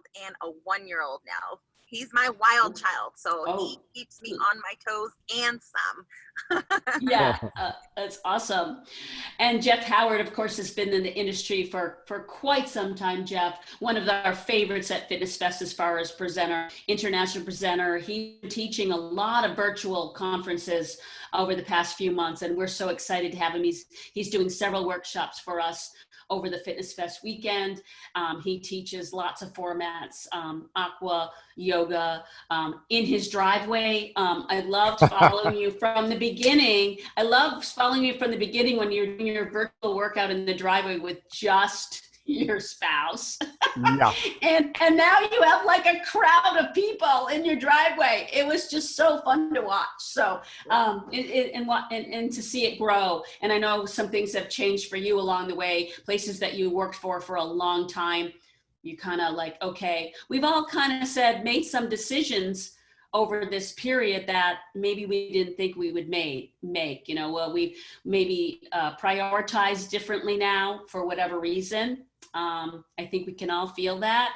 child and a 1-year-old now. He's my wild child, so he keeps me on my toes and some. Yeah, that's awesome. And Jeff Howard, of course, has been in the industry for quite some time, Jeff. One of our favorites at Fitness Fest as far as presenter, international presenter. He's been teaching a lot of virtual conferences over the past few months, and we're so excited to have him. He's doing several workshops for us over the Fitness Fest weekend. He teaches lots of formats, aqua, yoga, in his driveway. I loved following you from the beginning. I love following you from the beginning when you're doing your virtual workout in the driveway with just your spouse. Yeah. and now you have like a crowd of people in your driveway. It was just so fun to watch. So and to see it grow. And I know some things have changed for you along the way, places that you worked for a long time. You kind of like, okay, we've all kind of made some decisions over this period that maybe we didn't think we would make, well, we maybe prioritize differently now for whatever reason. I think we can all feel that.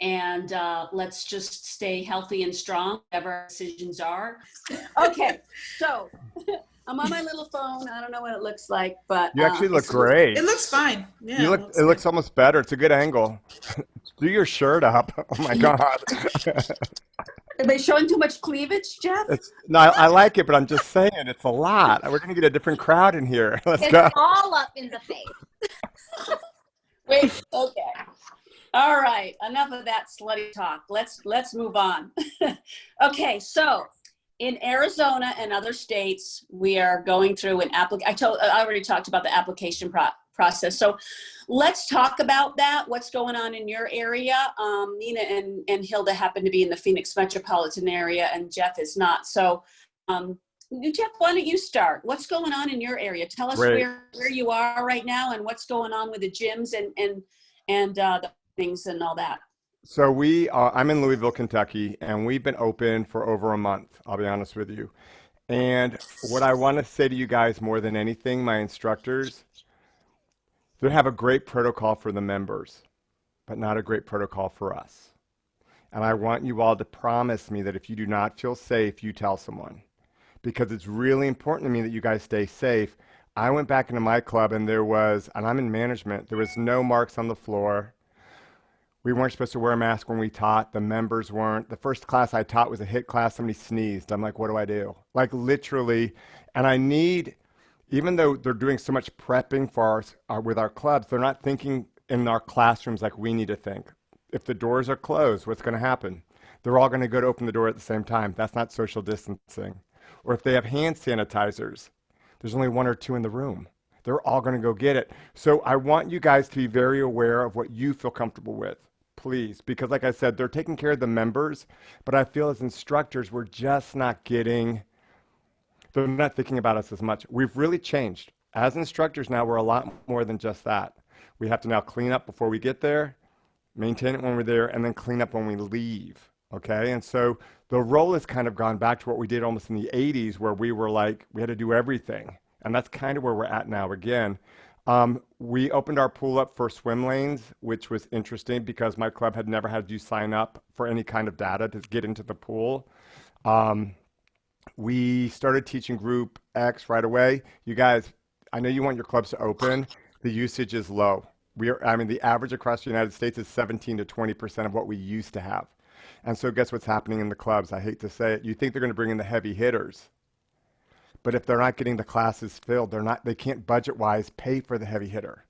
And let's just stay healthy and strong, whatever our decisions are. Okay, so I'm on my little phone. I don't know what it looks like, but you actually look great. It looks fine. Yeah, it looks almost better. It's a good angle. Do your shirt up. Oh my God. Are they showing too much cleavage, Jeff? No, I like it, but I'm just saying it's a lot. We're going to get a different crowd in here. Let's go. It's all up in the face. Wait, okay. All right, enough of that slutty talk. Let's move on. Okay, so in Arizona and other states, we are going through an I already talked about the application process. So let's talk about that. What's going on in your area? Nina and Hilda happen to be in the Phoenix metropolitan area, and Jeff is not. So Jeff, why don't you start? What's going on in your area? Tell us where you are right now and what's going on with the gyms and the things and all that. So I'm in Louisville, Kentucky, and we've been open for over a month, I'll be honest with you. And what I want to say to you guys more than anything, my instructors, they have a great protocol for the members, but not a great protocol for us. And I want you all to promise me that if you do not feel safe, you tell someone. Because it's really important to me that you guys stay safe. I went back into my club and and I'm in management, there was no marks on the floor. We weren't supposed to wear a mask when we taught. The members weren't. The first class I taught was a HIIT class. Somebody sneezed. I'm like, what do I do? Like literally. And I need, even though they're doing so much prepping for with our clubs, they're not thinking in our classrooms like we need to think. If the doors are closed, what's going to happen? They're all going to go to open the door at the same time. That's not social distancing. Or if they have hand sanitizers, there's only one or two in the room. They're all going to go get it. So I want you guys to be very aware of what you feel comfortable with, please. Because like I said, they're taking care of the members, but I feel as instructors, we're just not they're not thinking about us as much. We've really changed. As instructors now, we're a lot more than just that. We have to now clean up before we get there, maintain it when we're there, and then clean up when we leave. Okay, and so the role has kind of gone back to what we did almost in the 80s where we were like, we had to do everything. And that's kind of where we're at now again. We opened our pool up for swim lanes, which was interesting because my club had never had you sign up for any kind of data to get into the pool. We started teaching Group X right away. You guys, I know you want your clubs to open. The usage is low. The average across the United States is 17 to 20% of what we used to have. And so guess what's happening in the clubs? I hate to say it. You think they're going to bring in the heavy hitters. But if they're not getting the classes filled, they can't budget-wise pay for the heavy hitter.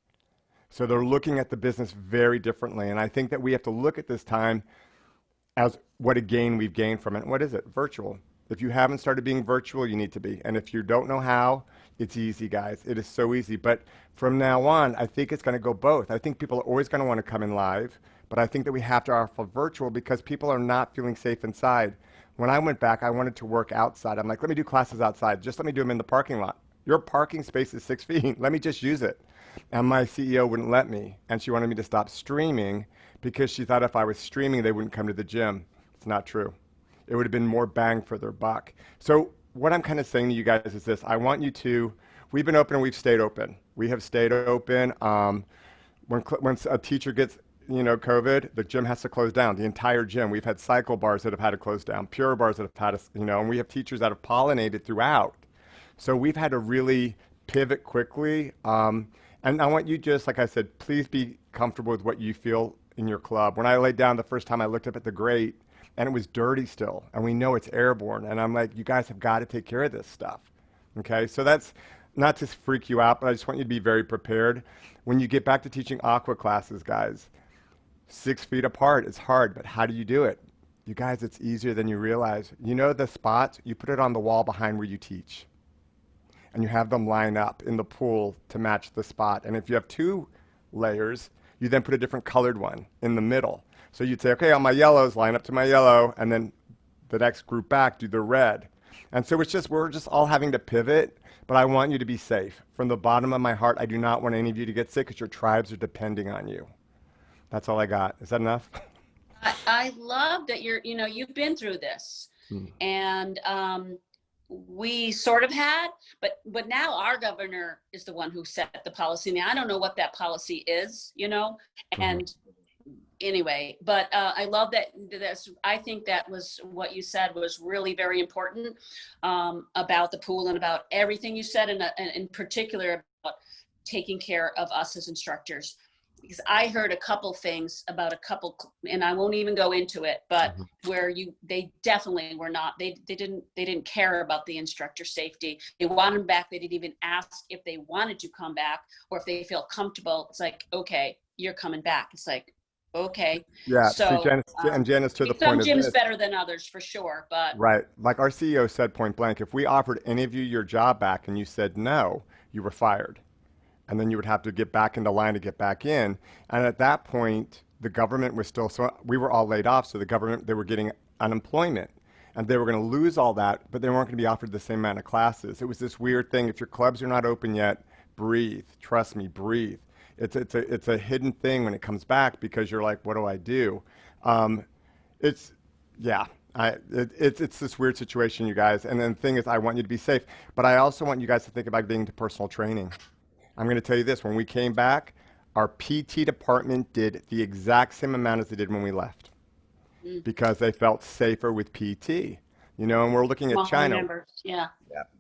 So they're looking at the business very differently. And I think that we have to look at this time as what a gain we've gained from it. What is it? Virtual. If you haven't started being virtual, you need to be. And if you don't know how, it's easy, guys. It is so easy. But from now on, I think it's going to go both. I think people are always going to want to come in live. But I think that we have to offer virtual because people are not feeling safe inside. When I went back, I wanted to work outside. I'm like, let me do classes outside. Just let me do them in the parking lot. Your parking space is 6 feet. Let me just use it. And my CEO wouldn't let me. And she wanted me to stop streaming because she thought if I was streaming, they wouldn't come to the gym. It's not true. It would have been more bang for their buck. So what I'm kind of saying to you guys is this. I want you to, we've been open and we've stayed open. We have stayed open. When a teacher gets COVID, the gym has to close down, the entire gym. We've had cycle bars that have had to close down, pure bars that have had to, and we have teachers that have pollinated throughout. So we've had to really pivot quickly. And I want you just, like I said, please be comfortable with what you feel in your club. When I laid down the first time, I looked up at the grate and it was dirty still. And we know it's airborne. And I'm like, you guys have got to take care of this stuff. Okay. So that's not to freak you out, but I just want you to be very prepared. When you get back to teaching aqua classes, guys, 6 feet apart is hard, but how do you do it? You guys, it's easier than you realize. You know the spots, you put it on the wall behind where you teach. And you have them line up in the pool to match the spot. And if you have 2 layers, you then put a different colored one in the middle. So you'd say, okay, on my yellows, line up to my yellow, and then the next group back, do the red. And so we're just all having to pivot, but I want you to be safe. From the bottom of my heart, I do not want any of you to get sick because your tribes are depending on you. That's all I got. Is that enough? I love that you've been through this. And we sort of had, but now our governor is the one who set the policy. Now, I don't know what that policy is, and anyway, but I love that. I think that was what you said was really very important about the pool and about everything you said, and in particular about taking care of us as instructors. Because I heard a couple things about and I won't even go into it, but where they definitely were not, they didn't care about the instructor safety. They wanted them back. They didn't even ask if they wanted to come back or if they feel comfortable. It's like, okay, you're coming back. It's like, okay. Yeah. So, see, Janice, to the point of some gyms this, better than others for sure, but. right. Like our CEO said point blank, if we offered any of you your job back and you said no, you were fired. And then you would have to get back into line to get back in. And at that point, the government was still, so we were all laid off. So the government, they were getting unemployment and they were going to lose all that, but they weren't going to be offered the same amount of classes. It was this weird thing. If your clubs are not open yet, breathe. Trust me, breathe. It's a hidden thing when it comes back because you're like, what do I do? It's this weird situation, you guys. And then the thing is, I want you to be safe, but I also want you guys to think about getting into personal training. I'm going to tell you this, when we came back, our PT department did the exact same amount as they did when we left because they felt safer with PT, and we're looking at China. Yeah.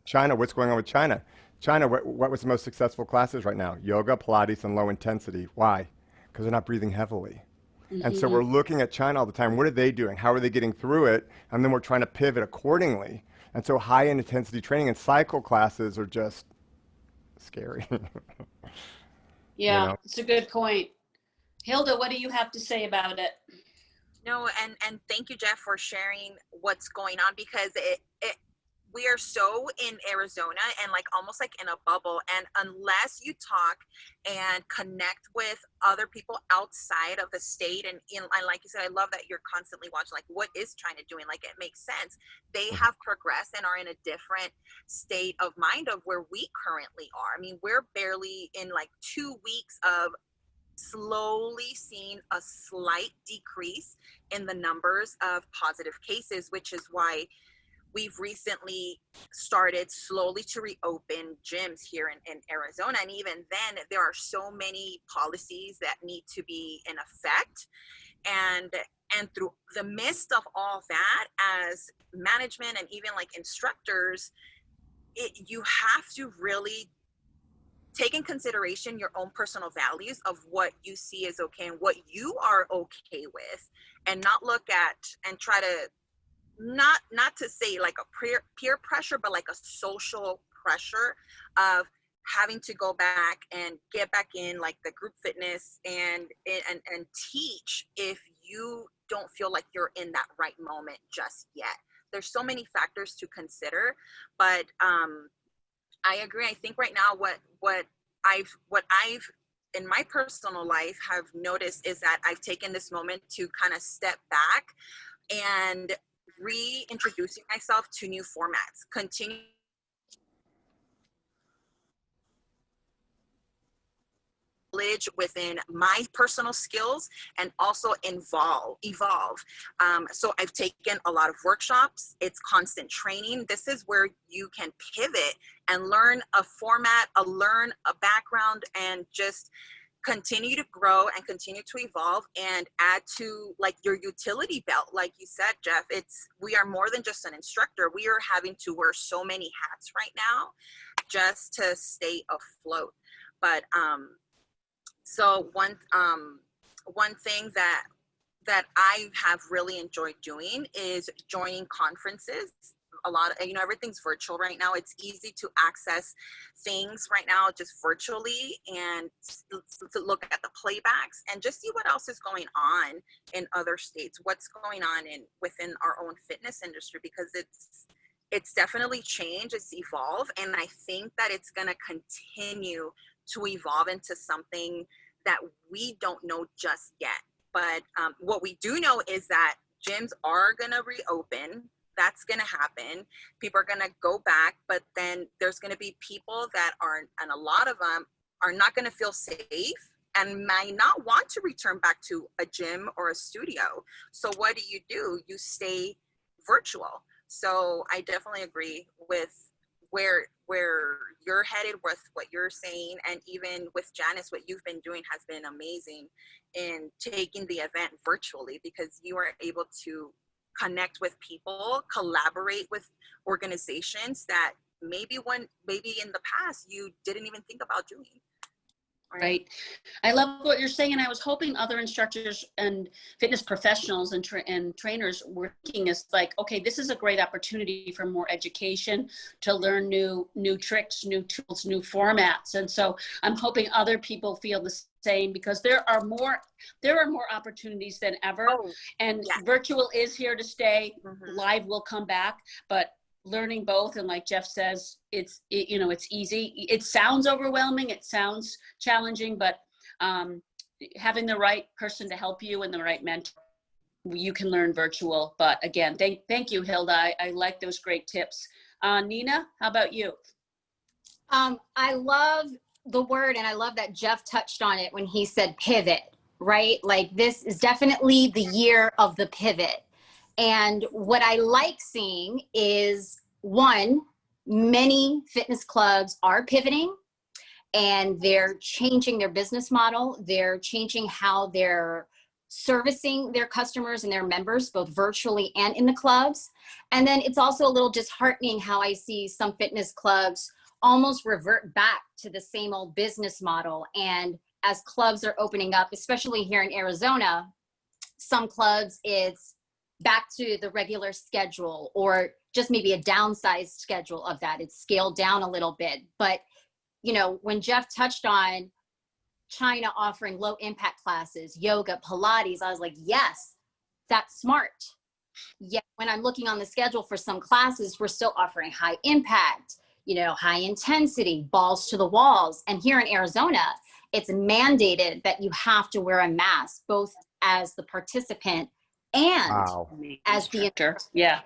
China, what's going on with China? China, what was the most successful classes right now? Yoga, Pilates, and low intensity. Why? Because they're not breathing heavily. And so we're looking at China all the time. What are they doing? How are they getting through it? And then we're trying to pivot accordingly. And so high intensity training and cycle classes are just scary. Yeah, it's a good point. Hilda, what do you have to say about it? No, and thank you, Jeff, for sharing what's going on, because we are so in Arizona and like almost like in a bubble, and unless you talk and connect with other people outside of the state, and like you said, I love that you're constantly watching like what is China doing, like it makes sense. They have progressed and are in a different state of mind of where we currently are. I mean, we're barely in like 2 weeks of slowly seeing a slight decrease in the numbers of positive cases, which is why we've recently started slowly to reopen gyms here in Arizona. And even then, there are so many policies that need to be in effect. And through the midst of all that, as management and even like instructors, you have to really take in consideration your own personal values of what you see as okay and what you are okay with, and not look at and try to not to say like a peer pressure, but like a social pressure of having to go back and get back in like the group fitness and teach if you don't feel like you're in that right moment just yet. There's so many factors to consider, but I agree. I think right now what I've in my personal life have noticed is that I've taken this moment to kind of step back and reintroducing myself to new formats, continue within my personal skills and also evolve. So I've taken a lot of workshops. It's constant training. This is where you can pivot and learn a format, learn a background, and just continue to grow and continue to evolve and add to like your utility belt. Like you said, Jeff, we are more than just an instructor. We are having to wear so many hats right now just to stay afloat. But so one thing that I have really enjoyed doing is joining conferences. A lot of, everything's virtual right now. It's easy to access things right now just virtually and to look at the playbacks and just see what else is going on in other states, what's going on within our own fitness industry, because it's definitely changed, it's evolved, and I think that it's going to continue to evolve into something that we don't know just yet. But what we do know is that gyms are going to reopen. That's going to happen. People are going to go back, but then there's going to be people that and a lot of them are not going to feel safe and might not want to return back to a gym or a studio. So what do? You stay virtual. So I definitely agree with where you're headed with what you're saying, and even with Janice, what you've been doing has been amazing in taking the event virtually, because you are able to connect with people, collaborate with organizations that maybe in the past you didn't even think about doing. Right. I love what you're saying, and I was hoping other instructors and fitness professionals and trainers were thinking is like, okay, this is a great opportunity for more education, to learn new tricks, new tools, new formats. And so I'm hoping other people feel the same, because there are more opportunities than ever. Oh, and yes. Virtual is here to stay. Mm-hmm. Live will come back, but learning both, and like Jeff says, it's easy. It sounds overwhelming, it sounds challenging, but having the right person to help you and the right mentor, you can learn virtual. But again, thank you, Hilda. I like those great tips. Nina, how about you? I love the word, and I love that Jeff touched on it when he said pivot, right? Like, this is definitely the year of the pivot. And what I like seeing is, one, many fitness clubs are pivoting and they're changing their business model. They're changing how they're servicing their customers and their members, both virtually and in the clubs. And then it's also a little disheartening how I see some fitness clubs almost revert back to the same old business model. And as clubs are opening up, especially here in Arizona, some clubs it's back to the regular schedule, or just maybe a downsized schedule of that. It's scaled down a little bit. But, when Jeff touched on China offering low impact classes, yoga, Pilates, I was like, yes, that's smart. Yet when I'm looking on the schedule for some classes, we're still offering high impact, high intensity, balls to the walls. And here in Arizona, it's mandated that you have to wear a mask, both as the participant and Wow. as the instructor. Yeah.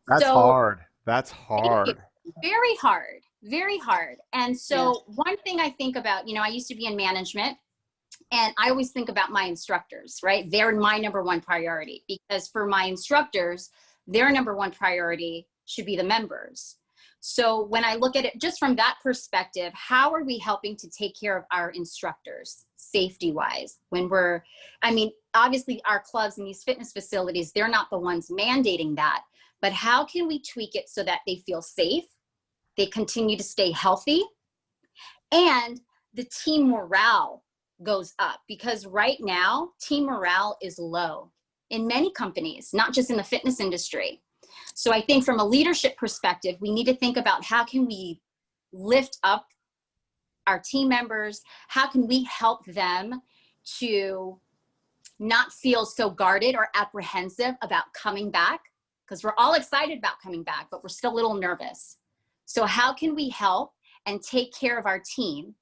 That's hard. That's hard. Very hard. Very hard. And so one thing I think about, I used to be in management, and I always think about my instructors, right? They're my number one priority, because for my instructors, their number one priority should be the members. So when I look at it just from that perspective, how are we helping to take care of our instructors safety wise? Obviously our clubs and these fitness facilities, they're not the ones mandating that, but how can we tweak it so that they feel safe, they continue to stay healthy, and the team morale goes up? Because right now, team morale is low in many companies, not just in the fitness industry. So I think from a leadership perspective, we need to think about how can we lift up our team members? How can we help them to not feel so guarded or apprehensive about coming back? Because we're all excited about coming back, but we're still a little nervous. So how can we help and take care of our team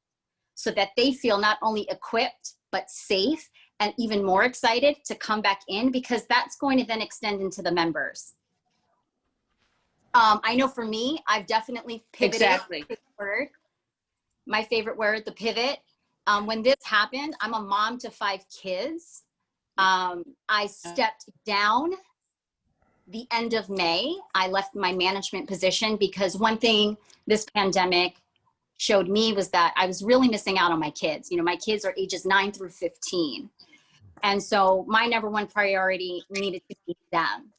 so that they feel not only equipped, but safe and even more excited to come back in? Because that's going to then extend into the members. I know for me, I've definitely pivoted. Exactly. My favorite word, the pivot. When this happened, I'm a mom to 5 kids. I stepped down the end of May. I left my management position because one thing this pandemic showed me was that I was really missing out on my kids. You know, my kids are ages 9 through 15. And so my number one priority needed to be them.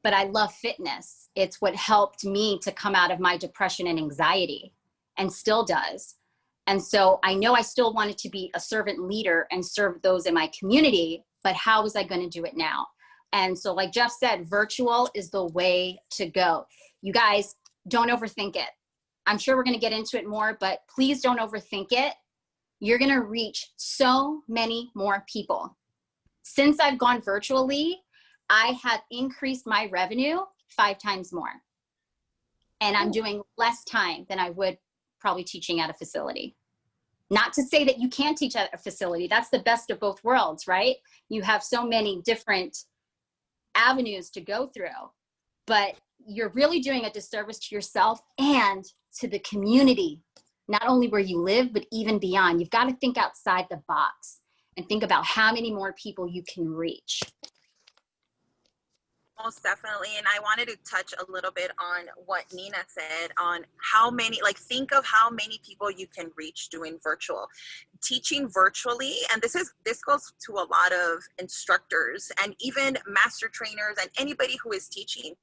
But I love fitness. It's what helped me to come out of my depression and anxiety, and still does. And so I know I still wanted to be a servant leader and serve those in my community, but how was I going to do it now? And so like Jeff said, virtual is the way to go. You guys, don't overthink it. I'm sure we're going to get into it more, but please don't overthink it. You're going to reach so many more people. Since I've gone virtually, I have increased my revenue 5 times more. And I'm doing less time than I would probably teaching at a facility. Not to say that you can't teach at a facility. That's the best of both worlds, right? You have so many different avenues to go through, but you're really doing a disservice to yourself and to the community, not only where you live, but even beyond. You've got to think outside the box and think about how many more people you can reach. Most definitely. And I wanted to touch a little bit on what Nina said on how many, like, think of how many people you can reach doing virtual. Teaching virtually, and this goes to a lot of instructors and even master trainers and anybody who is teaching.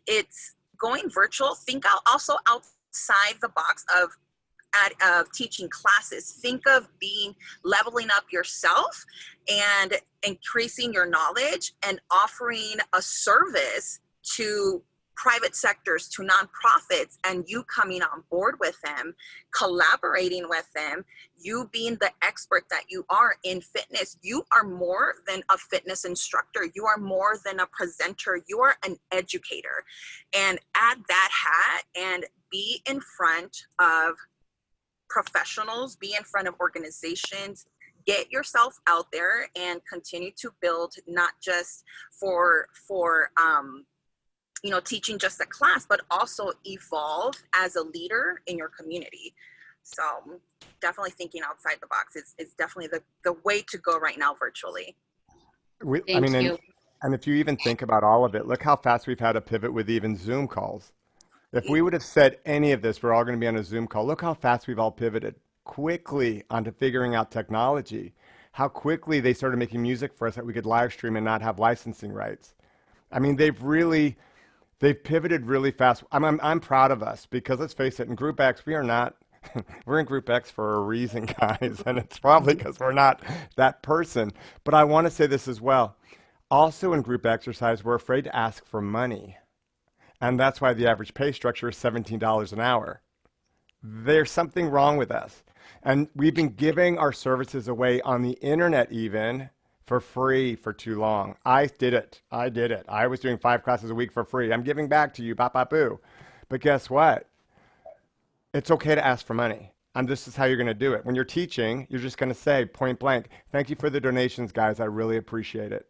It's going virtual. Think out also outside the box of teaching classes. Think of leveling up yourself and increasing your knowledge and offering a service to private sectors, to nonprofits, and you coming on board with them, collaborating with them, you being the expert that you are in fitness. You are more than a fitness instructor. You are more than a presenter. You are an educator. And add that hat and be in front of professionals, be in front of organizations, get yourself out there and continue to build, not just for teaching just a class, but also evolve as a leader in your community. So definitely thinking outside the box is definitely the way to go right now virtually. Thank you. And if you even think about all of it, look how fast we've had to pivot with even Zoom calls. If we would have said any of this, we're all going to be on a Zoom call. Look how fast we've all pivoted quickly onto figuring out technology. How quickly they started making music for us that we could live stream and not have licensing rights. I mean, they've pivoted really fast. I'm proud of us because let's face it, in Group X, we are not, we're in Group X for a reason, guys. And it's probably because we're not that person. But I want to say this as well. Also in group exercise, we're afraid to ask for money. And that's why the average pay structure is $17 an hour. There's something wrong with us. And we've been giving our services away on the internet even for free for too long. I did it. I was doing 5 classes a week for free. I'm giving back to you, boo. But guess what? It's okay to ask for money. And this is how you're going to do it. When you're teaching, you're just going to say point blank, thank you for the donations, guys. I really appreciate it.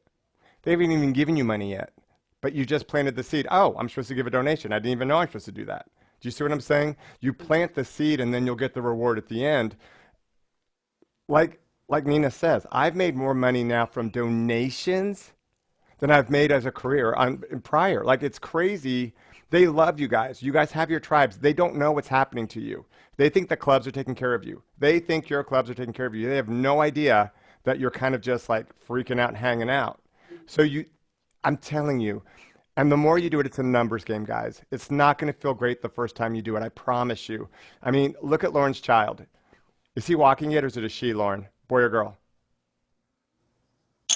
They haven't even given you money yet. But you just planted the seed. Oh, I'm supposed to give a donation. I didn't even know I'm supposed to do that. Do you see what I'm saying? You plant the seed and then you'll get the reward at the end. Like Nina says, I've made more money now from donations than I've made as a career prior. Like, it's crazy. They love you guys. You guys have your tribes. They don't know what's happening to you. They think the clubs are taking care of you. They think your clubs are taking care of you. They have no idea that you're kind of just like freaking out and hanging out. So I'm telling you, and the more you do it, it's a numbers game, guys. It's not going to feel great the first time you do it. I promise you. I mean, look at Lauren's child. Is he walking yet, or is it a she, Lauren? Boy or girl?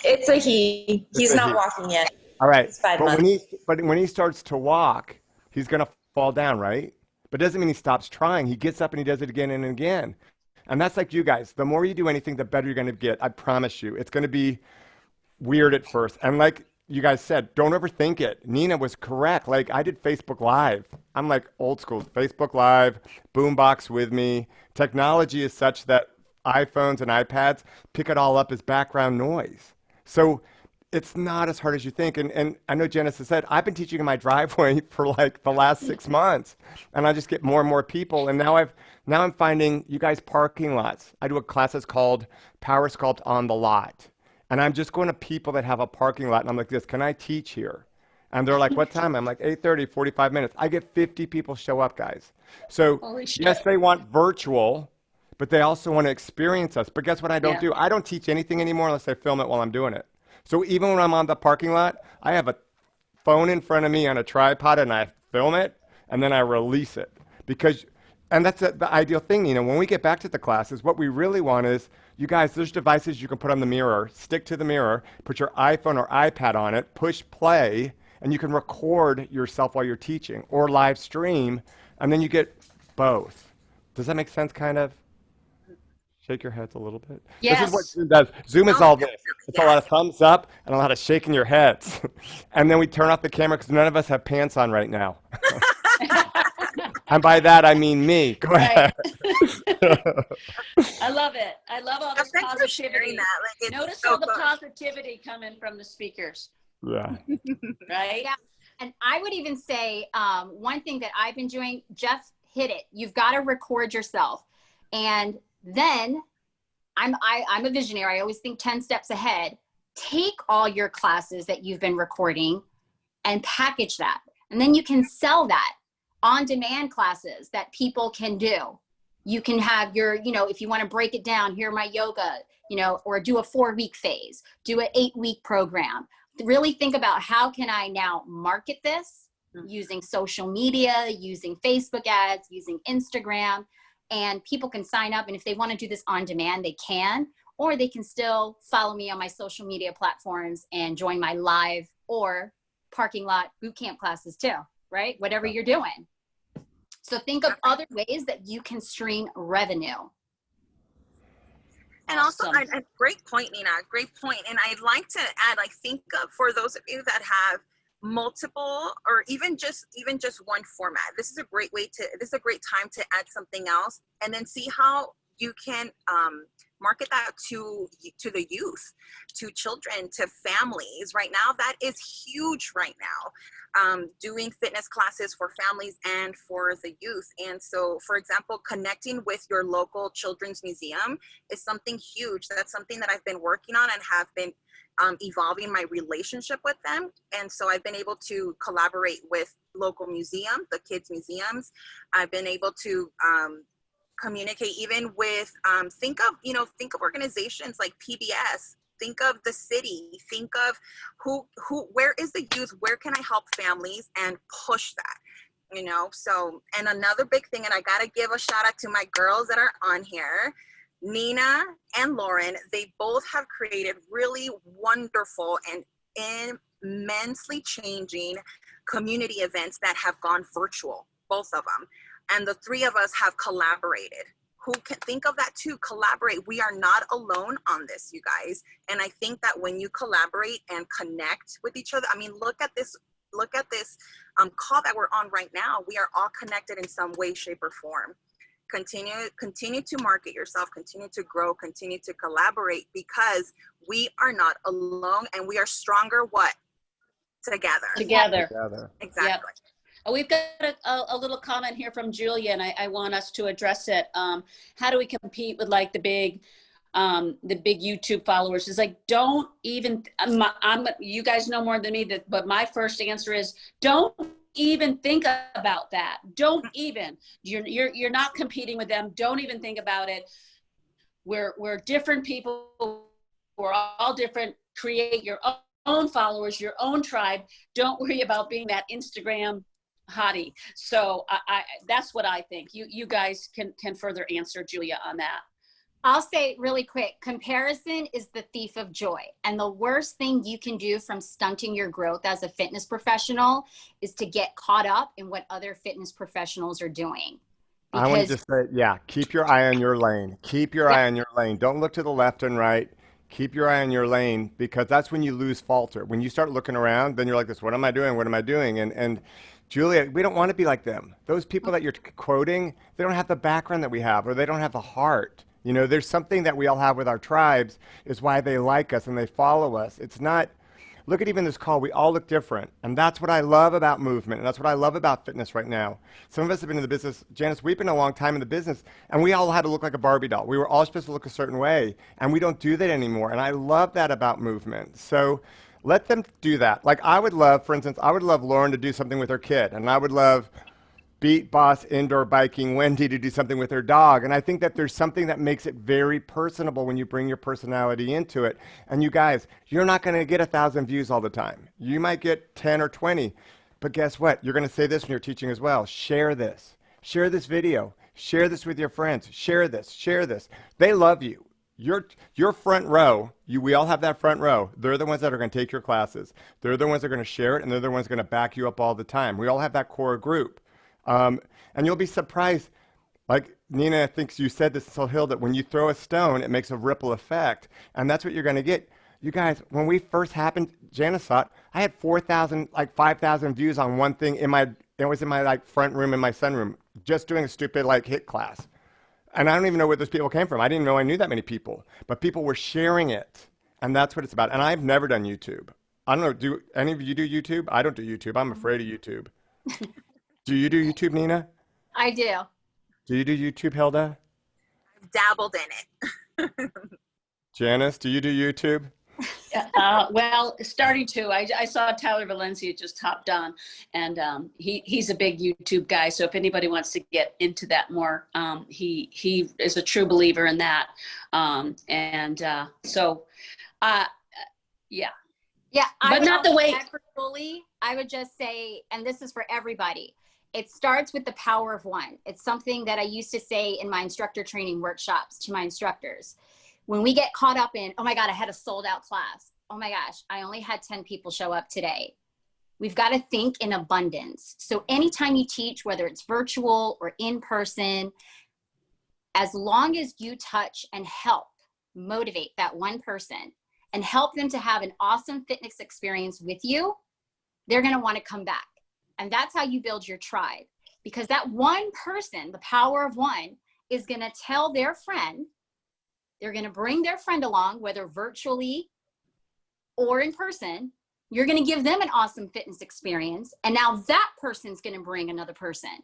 It's a he. He's not walking yet. All right. He's 5 months. But when he starts to walk, he's going to fall down, right? But it doesn't mean he stops trying. He gets up and he does it again and again. And that's like you guys. The more you do anything, the better you're going to get. I promise you. It's going to be weird at first. And like you guys said, don't overthink it. Nina was correct. Like, I did Facebook Live. I'm like old school. Facebook Live, boombox with me. Technology is such that iPhones and iPads pick it all up as background noise. So it's not as hard as you think. And I know Janice has said, I've been teaching in my driveway for like the last 6 months. And I just get more and more people. And now I'm finding you guys parking lots. I do a class that's called Power Sculpt on the Lot. And I'm just going to people that have a parking lot, and I'm like this, can I teach here? And they're like, what time? I'm like, 8:30, 45 minutes. I get 50 people show up, guys. So Holy shit. yes, they want virtual, but they also want to experience us. But guess what I don't Yeah. do? I don't teach anything anymore unless I film it while I'm doing it. So even when I'm on the parking lot, I have a phone in front of me on a tripod and I film it and then I release it. And that's the ideal thing, when we get back to the classes, what we really want is, you guys, there's devices you can put on the mirror, stick to the mirror, put your iPhone or iPad on it, push play, and you can record yourself while you're teaching or live stream, and then you get both. Does that make sense, kind of? Shake your heads a little bit. Yes. This is what Zoom does. Zoom is all this. It's a lot of thumbs up and a lot of shaking your heads. And then we turn off the camera because none of us have pants on right now. And by that, I mean me. Go ahead. I love it. I love all this Thanks for sharing positivity. that. Like, it's Notice so all the good. positivity coming from the speakers, Yeah. right? Yeah. And I would even say one thing that I've been doing, Jeff hit it. You've got to record yourself. And then I'm a visionary. I always think 10 steps ahead. Take all your classes that you've been recording and package that. And then you can sell that on-demand classes that people can do. You can have your, if you want to break it down, here are my yoga, or do a 4-week phase, do an 8-week program. Really think about how can I now market this using social media, using Facebook ads, using Instagram, and people can sign up. And if they want to do this on demand, they can, or they can still follow me on my social media platforms and join my live or parking lot bootcamp classes too, right? Whatever you're doing. So think of other ways that you can stream revenue. And also, Awesome. a great point, Nina, great point. And I'd like to add, think of, for those of you that have multiple or even just one format, this is a great time to add something else and then see how you can market that to the youth, to children, to families. Right now, that is huge right now, doing fitness classes for families and for the youth. And so, for example, connecting with your local children's museum is something huge. That's something that I've been working on and have been evolving my relationship with them. And so I've been able to collaborate with local museums, the kids' museums. I've been able to communicate even with think of organizations like PBS, think of the city, think of where is the youth, where can I help families and push that, so. And another big thing, and I gotta give a shout out to my girls that are on here, Nina and Lauren. They both have created really wonderful and immensely changing community events that have gone virtual, both of them. And the three of us have collaborated. Who can think of that too? Collaborate. We are not alone on this, you guys. And I think that when you collaborate and connect with each other, look at this call that we're on right now. We are all connected in some way, shape, or form. Continue to market yourself, continue to grow, continue to collaborate, because we are not alone and we are stronger together. Together. Exactly. Yep. We've got a little comment here from Julia, and I want us to address it. How do we compete with like the big YouTube followers? It's like, don't even, you guys know more than me, but my first answer is don't even think about that. Don't even, you're not competing with them. Don't even think about it. We're different people. We're all different. Create your own followers, your own tribe. Don't worry about being that Instagram hottie. So that's what I think. You guys can further answer Julia on that. I'll say really quick, comparison is the thief of joy. And the worst thing you can do from stunting your growth as a fitness professional is to get caught up in what other fitness professionals are doing. I want to just say, keep your eye on your lane. Keep your eye on your lane. Don't look to the left and right. Keep your eye on your lane, because that's when you lose falter. When you start looking around, then you're like this, what am I doing? What am I doing? And Julia, we don't want to be like them. Those people that you're quoting, they don't have the background that we have, or they don't have the heart. There's something that we all have with our tribes is why they like us and they follow us. It's not, look at even this call, we all look different. And that's what I love about movement. And that's what I love about fitness right now. Some of us have been in the business, Janice, we've been a long time in the business, and we all had to look like a Barbie doll. We were all supposed to look a certain way, and we don't do that anymore. And I love that about movement. So Let them do that. Like I would love, for instance, I would love Lauren to do something with her kid, and I would love Beat Boss Indoor Biking Wendy to do something with her dog. And I think that there's something that makes it very personable when you bring your personality into it. And you guys, you're not going to get 1,000 views all the time. You might get 10 or 20. But guess what? You're going to say this when you're teaching as well. Share this. Share this video. Share this with your friends. Share this. Share this. They love you. Your front row, we all have that front row. They're the ones that are going to take your classes. They're the ones that are going to share it, and they're the ones going to back you up all the time. We all have that core group. And you'll be surprised, like Nina, I think you said this, so Hilda, that when you throw a stone, it makes a ripple effect. And that's what you're going to get. You guys, when we first happened, Janice saw it, I had 4,000, like 5,000 views on one thing it was in my like front room in my sunroom, just doing a stupid like HIIT class. And I don't even know where those people came from. I didn't know I knew that many people, but people were sharing it. And that's what it's about. And I've never done YouTube. I don't know, do any of you do YouTube? I don't do YouTube. I'm afraid of YouTube. Do you do YouTube, Nina? I do. Do you do YouTube, Hilda? I've dabbled in it. Janice, do you do YouTube? Well, starting to. I saw Tyler Valencia just hopped on, and he's a big YouTube guy. So if anybody wants to get into that more, he is a true believer in that. Yeah. Yeah, But not the way. I would just say, and this is for everybody, it starts with the power of one. It's something that I used to say in my instructor training workshops to my instructors. When we get caught up in, oh my God, I had a sold out class. Oh my gosh, I only had 10 people show up today. We've got to think in abundance. So anytime you teach, whether it's virtual or in person, as long as you touch and help motivate that one person and help them to have an awesome fitness experience with you, they're going to want to come back. And that's how you build your tribe, because that one person, the power of one, is going to tell their friend, they're going to bring their friend along, whether virtually or in person. You're going to give them an awesome fitness experience. And now that person's going to bring another person.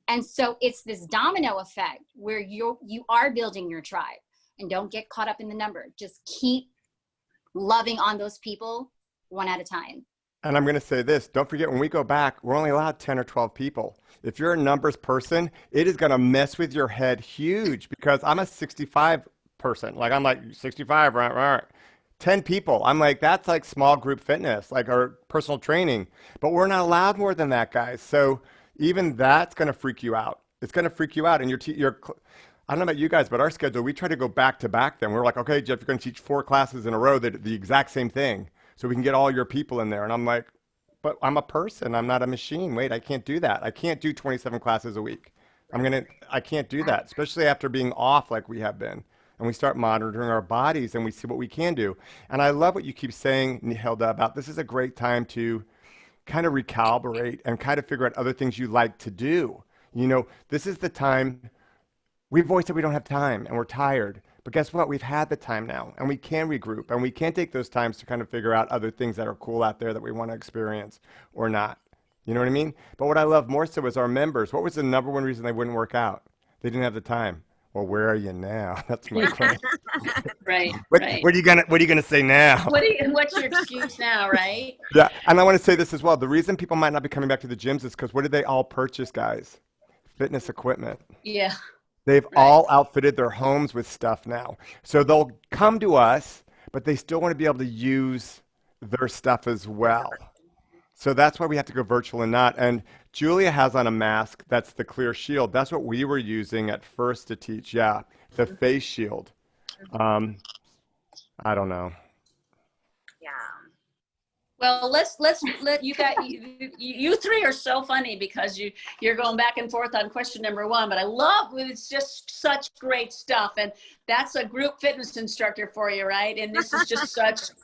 And so it's this domino effect where you are building your tribe. And don't get caught up in the number. Just keep loving on those people one at a time. And I'm going to say this, don't forget when we go back, we're only allowed 10 or 12 people. If you're a numbers person, it is going to mess with your head huge, because I'm a 65 person. Like I'm like 65, right. 10 people. I'm like, that's like small group fitness, like our personal training, but we're not allowed more than that, guys. So even that's going to freak you out. It's going to freak you out. And I don't know about you guys, but our schedule, we try to go back to back then. We're like, okay, Jeff, you're going to teach 4 classes in a row that the exact same thing, so we can get all your people in there. And I'm like, but I'm a person. I'm not a machine. Wait, I can't do that. I can't do 27 classes a week. I can't do that, especially after being off like we have been. And we start monitoring our bodies and we see what we can do. And I love what you keep saying, Hilda, about this is a great time to kind of recalibrate and kind of figure out other things you like to do. You know, this is the time. We've always said we don't have time and we're tired. But guess what? We've had the time now and we can regroup and we can take those times to kind of figure out other things that are cool out there that we want to experience or not. You know what I mean? But what I love more so is our members. What was the number one reason they wouldn't work out? They didn't have the time. Well, where are you now? That's my question. Right. What are you gonna say now? What's your excuse now, right? Yeah, and I want to say this as well. The reason people might not be coming back to the gyms is because what did they all purchase, guys? Fitness equipment. Yeah. They've all outfitted their homes with stuff now. So they'll come to us, but they still want to be able to use their stuff as well. So that's why we have to go virtual and not. And Julia has on a mask that's the clear shield. That's what we were using at first to teach. Yeah, the face shield. I don't know. Yeah. Well, let's let you three are so funny because you're going back and forth on question number 1, but I love it's just such great stuff, and that's a group fitness instructor for you, right? And this is just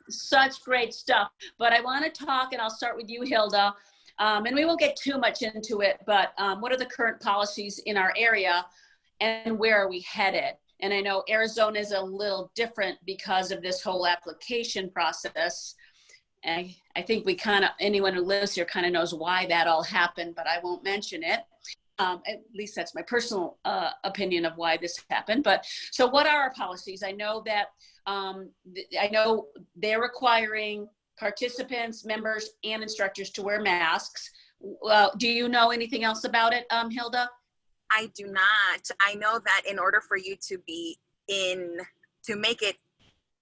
such great stuff. But I want to talk, and I'll start with you, Hilda, and we won't get too much into it. But what are the current policies in our area, and where are we headed? And I know Arizona is a little different because of this whole application process. And I think anyone who lives here kind of knows why that all happened, but I won't mention it. At least that's my personal opinion of why this happened. But so what are our policies? I know that I know they're requiring participants, members, and instructors to wear masks. Do you know anything else about it, Hilda? I do not. I know that in order for you to be to make it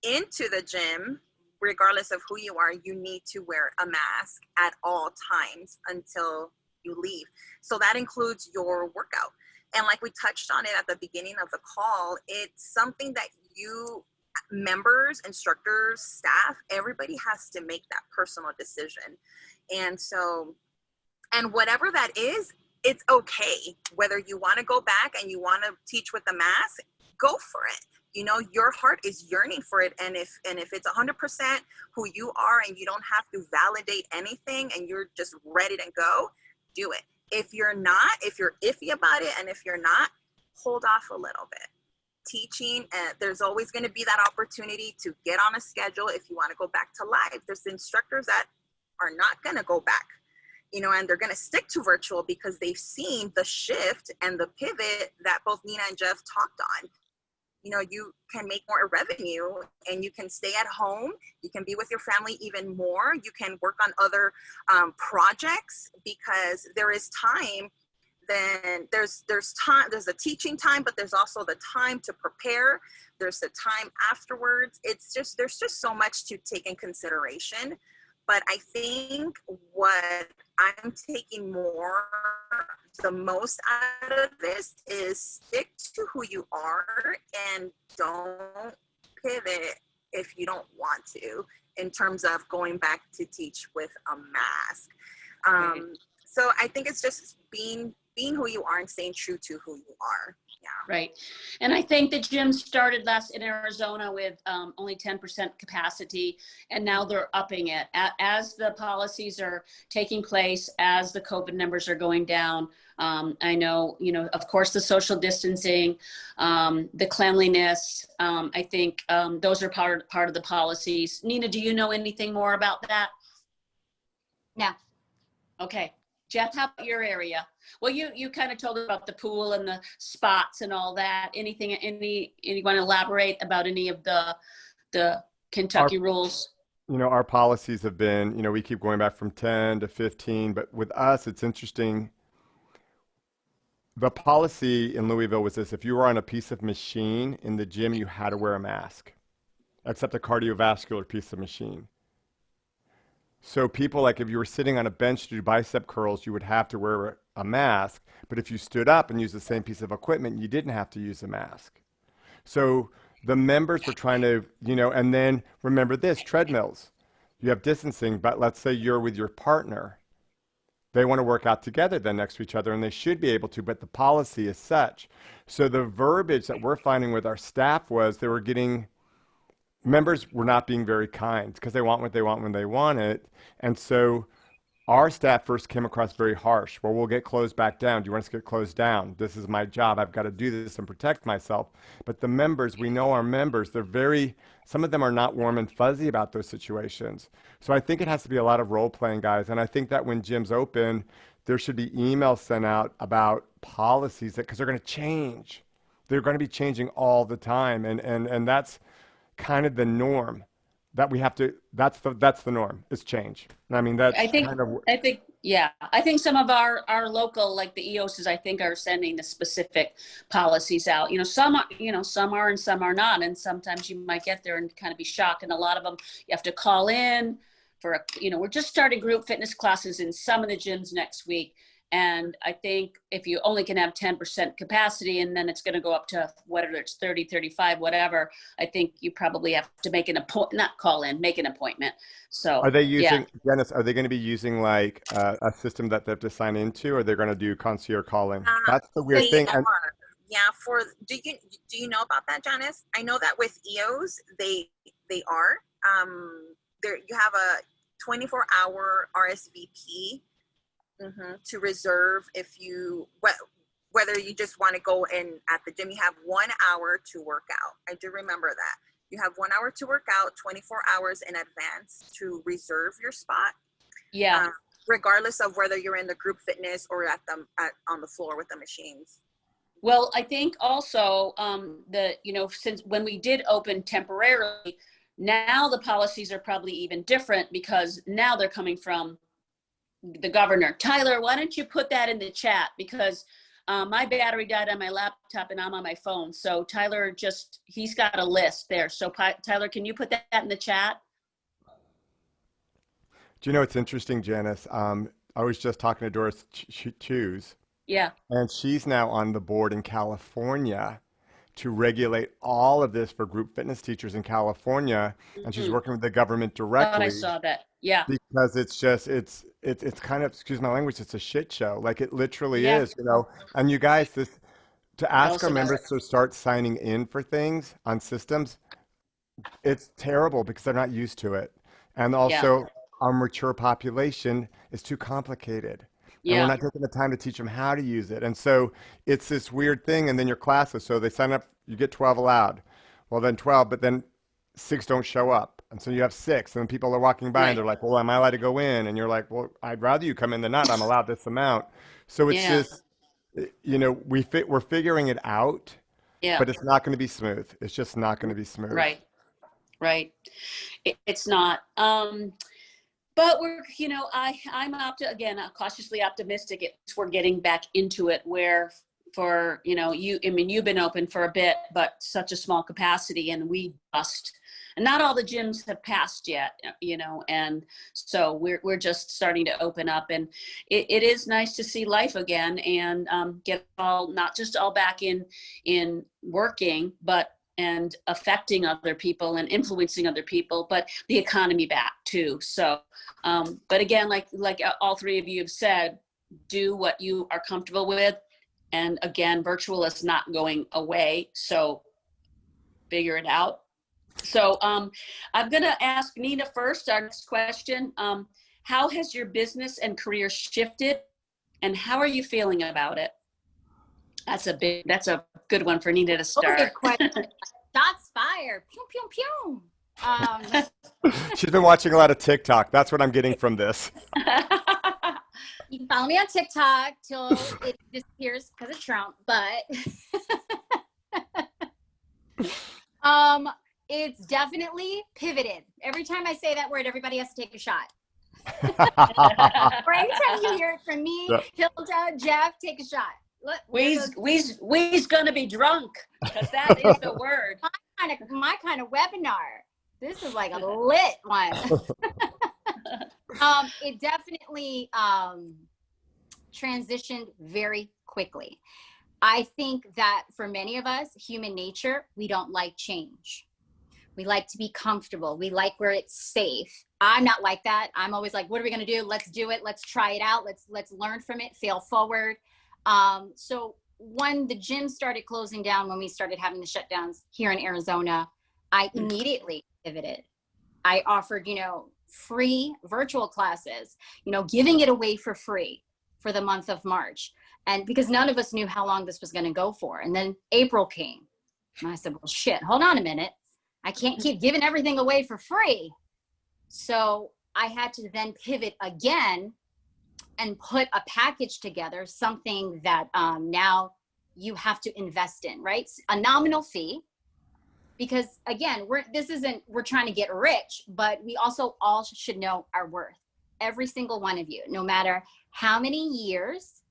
into the gym, regardless of who you are, you need to wear a mask at all times until you leave. So that includes your workout. And like we touched on it at the beginning of the call, it's something that you, members, instructors, staff, everybody has to make that personal decision. And so, and whatever that is, it's okay. Whether you want to go back and you want to teach with the mask, go for it. You know, your heart is yearning for it. And if it's 100% who you are and you don't have to validate anything and you're just ready to go, do it. If you're not, if you're iffy about it, and if you're not, hold off a little bit. Teaching, there's always going to be that opportunity to get on a schedule if you want to go back to live. There's instructors that are not going to go back, you know, and they're going to stick to virtual because they've seen the shift and the pivot that both Nina and Jeff talked on. You know, you can make more revenue and you can stay at home. You can be with your family even more. You can work on other projects because there is time. Then there's time, there's a teaching time, but there's also the time to prepare. There's the time afterwards. It's just, there's just so much to take in consideration. But I think what I'm taking the most out of this is stick to who you are and don't pivot if you don't want to in terms of going back to teach with a mask. Right. So I think it's just being who you are and staying true to who you are. Yeah. Right. And I think the gym started last in Arizona with only 10% capacity, and now they're upping it. As the policies are taking place, as the COVID numbers are going down, I know, you know, of course, the social distancing, the cleanliness, I think those are part of the policies. Nina, do you know anything more about that? No. Okay. Jeff, how about your area? Well, you kind of told about the pool and the spots and all that. Anything, you want to elaborate about any of the Kentucky rules? You know, our policies have been, you know, we keep going back from 10 to 15, but with us, it's interesting. The policy in Louisville was this: if you were on a piece of machine in the gym, you had to wear a mask, except a cardiovascular piece of machine. So people, like if you were sitting on a bench to do bicep curls, you would have to wear a mask. But if you stood up and used the same piece of equipment, you didn't have to use a mask. So the members were trying to, you know, and then remember this, treadmills. You have distancing, but let's say you're with your partner. They want to work out together then next to each other, and they should be able to, but the policy is such. So the verbiage that we're finding with our staff was they were getting, members were not being very kind because they want what they want when they want it. And so our staff first came across very harsh. Well, we'll get closed back down. Do you want us to get closed down? This is my job. I've got to do this and protect myself. But the members, we know our members, some of them are not warm and fuzzy about those situations. So I think it has to be a lot of role playing, guys. And I think that when gyms open, there should be emails sent out about policies because they're going to change. They're going to be changing all the time. And that's kind of the norm that we have to, that's the norm, is change. I mean, that's I think some of our local, like the EOSs, I think are sending the specific policies out. You know, some are and some are not. And sometimes you might get there and kind of be shocked. And a lot of them you have to call in for, we're just starting group fitness classes in some of the gyms next week. And I think if you only can have 10% capacity and then it's going to go up to whatever it's 30, 35, whatever, I think you probably have to make an appointment, not call in, make an appointment. So are they using, Janice, are they going to be using like a system that they have to sign into, or they're going to do concierge calling? That's the weird thing. Yeah. Do you know about that, Janice? I know that with EOS, they are, there, you have a 24-hour RSVP. To reserve whether you just want to go in at the gym. You have 1 hour to work out. I do remember that. You have 1 hour to work out, 24 hours in advance to reserve your spot. Yeah. Regardless of whether you're in the group fitness or on the floor with the machines. Well, I think also since when we did open temporarily, Now the policies are probably even different because now they're coming from the governor. Tyler, why don't you put that in the chat? Because my battery died on my laptop and I'm on my phone. So Tyler he's got a list there. So Tyler, can you put that in the chat? Do you know, it's interesting, Janice? I was just talking to Doris Choose, Yeah. and she's now on the board in California to regulate all of this for group fitness teachers in California. And she's working with the government directly. I saw that. Yeah. Because it's just, it's kind of, excuse my language, it's a shit show. Like it literally Yeah. is, you know. And you guys, to ask our also members to start signing in for things on systems, it's terrible because they're not used to it. And also, our mature population is too complicated. And we're not taking the time to teach them how to use it. And so it's this weird thing. And then your classes, so they sign up, you get 12 allowed. Well, then 12, but then 6 don't show up. And so you have 6, and then people are walking by and they're like, well, am I allowed to go in? And you're like, well, I'd rather you come in than not. I'm allowed this amount. So it's just, you know, we're figuring it out, but it's not going to be smooth. It's just not going to be smooth. Right. It's not. But we're, you know, I'm cautiously optimistic. We're getting back into it where for, you know, you've been open for a bit, but such a small capacity, and and not all the gyms have passed yet, you know, and so we're just starting to open up, and it is nice to see life again and get not just all back in working, and affecting other people and influencing other people, but the economy back too. So, but again, like all 3 of you have said, do what you are comfortable with. And again, virtual is not going away. So figure it out. So I'm gonna ask Nina first, our next question. How has your business and career shifted, and how are you feeling about it? That's a good one for Nina to start. Good question. Shots fired. Pew, pew, pew. She's been watching a lot of TikTok. That's what I'm getting from this. You can follow me on TikTok till it disappears because of Trump, but it's definitely pivoted. Every time I say that word, everybody has to take a shot. Or anytime you hear it from me, Hilda, Jeff, take a shot. We's gonna be drunk, because that is the word. My kind of webinar. This is like a lit one. It definitely transitioned very quickly. I think that for many of us, human nature, we don't like change. We like to be comfortable. We like where it's safe. I'm not like that. I'm always like, what are we gonna do? Let's do it. Let's try it out. Let's learn from it, fail forward. So when the gym started closing down, when we started having the shutdowns here in Arizona, I immediately pivoted. I offered, you know, free virtual classes, you know, giving it away for free for the month of March. And because none of us knew how long this was going to go for. And then April came and I said, well, shit, hold on a minute. I can't keep giving everything away for free. So I had to then pivot again and put a package together, something that now you have to invest in, right? A nominal fee, because again, we're trying to get rich, but we also all should know our worth. Every single one of you, no matter how many years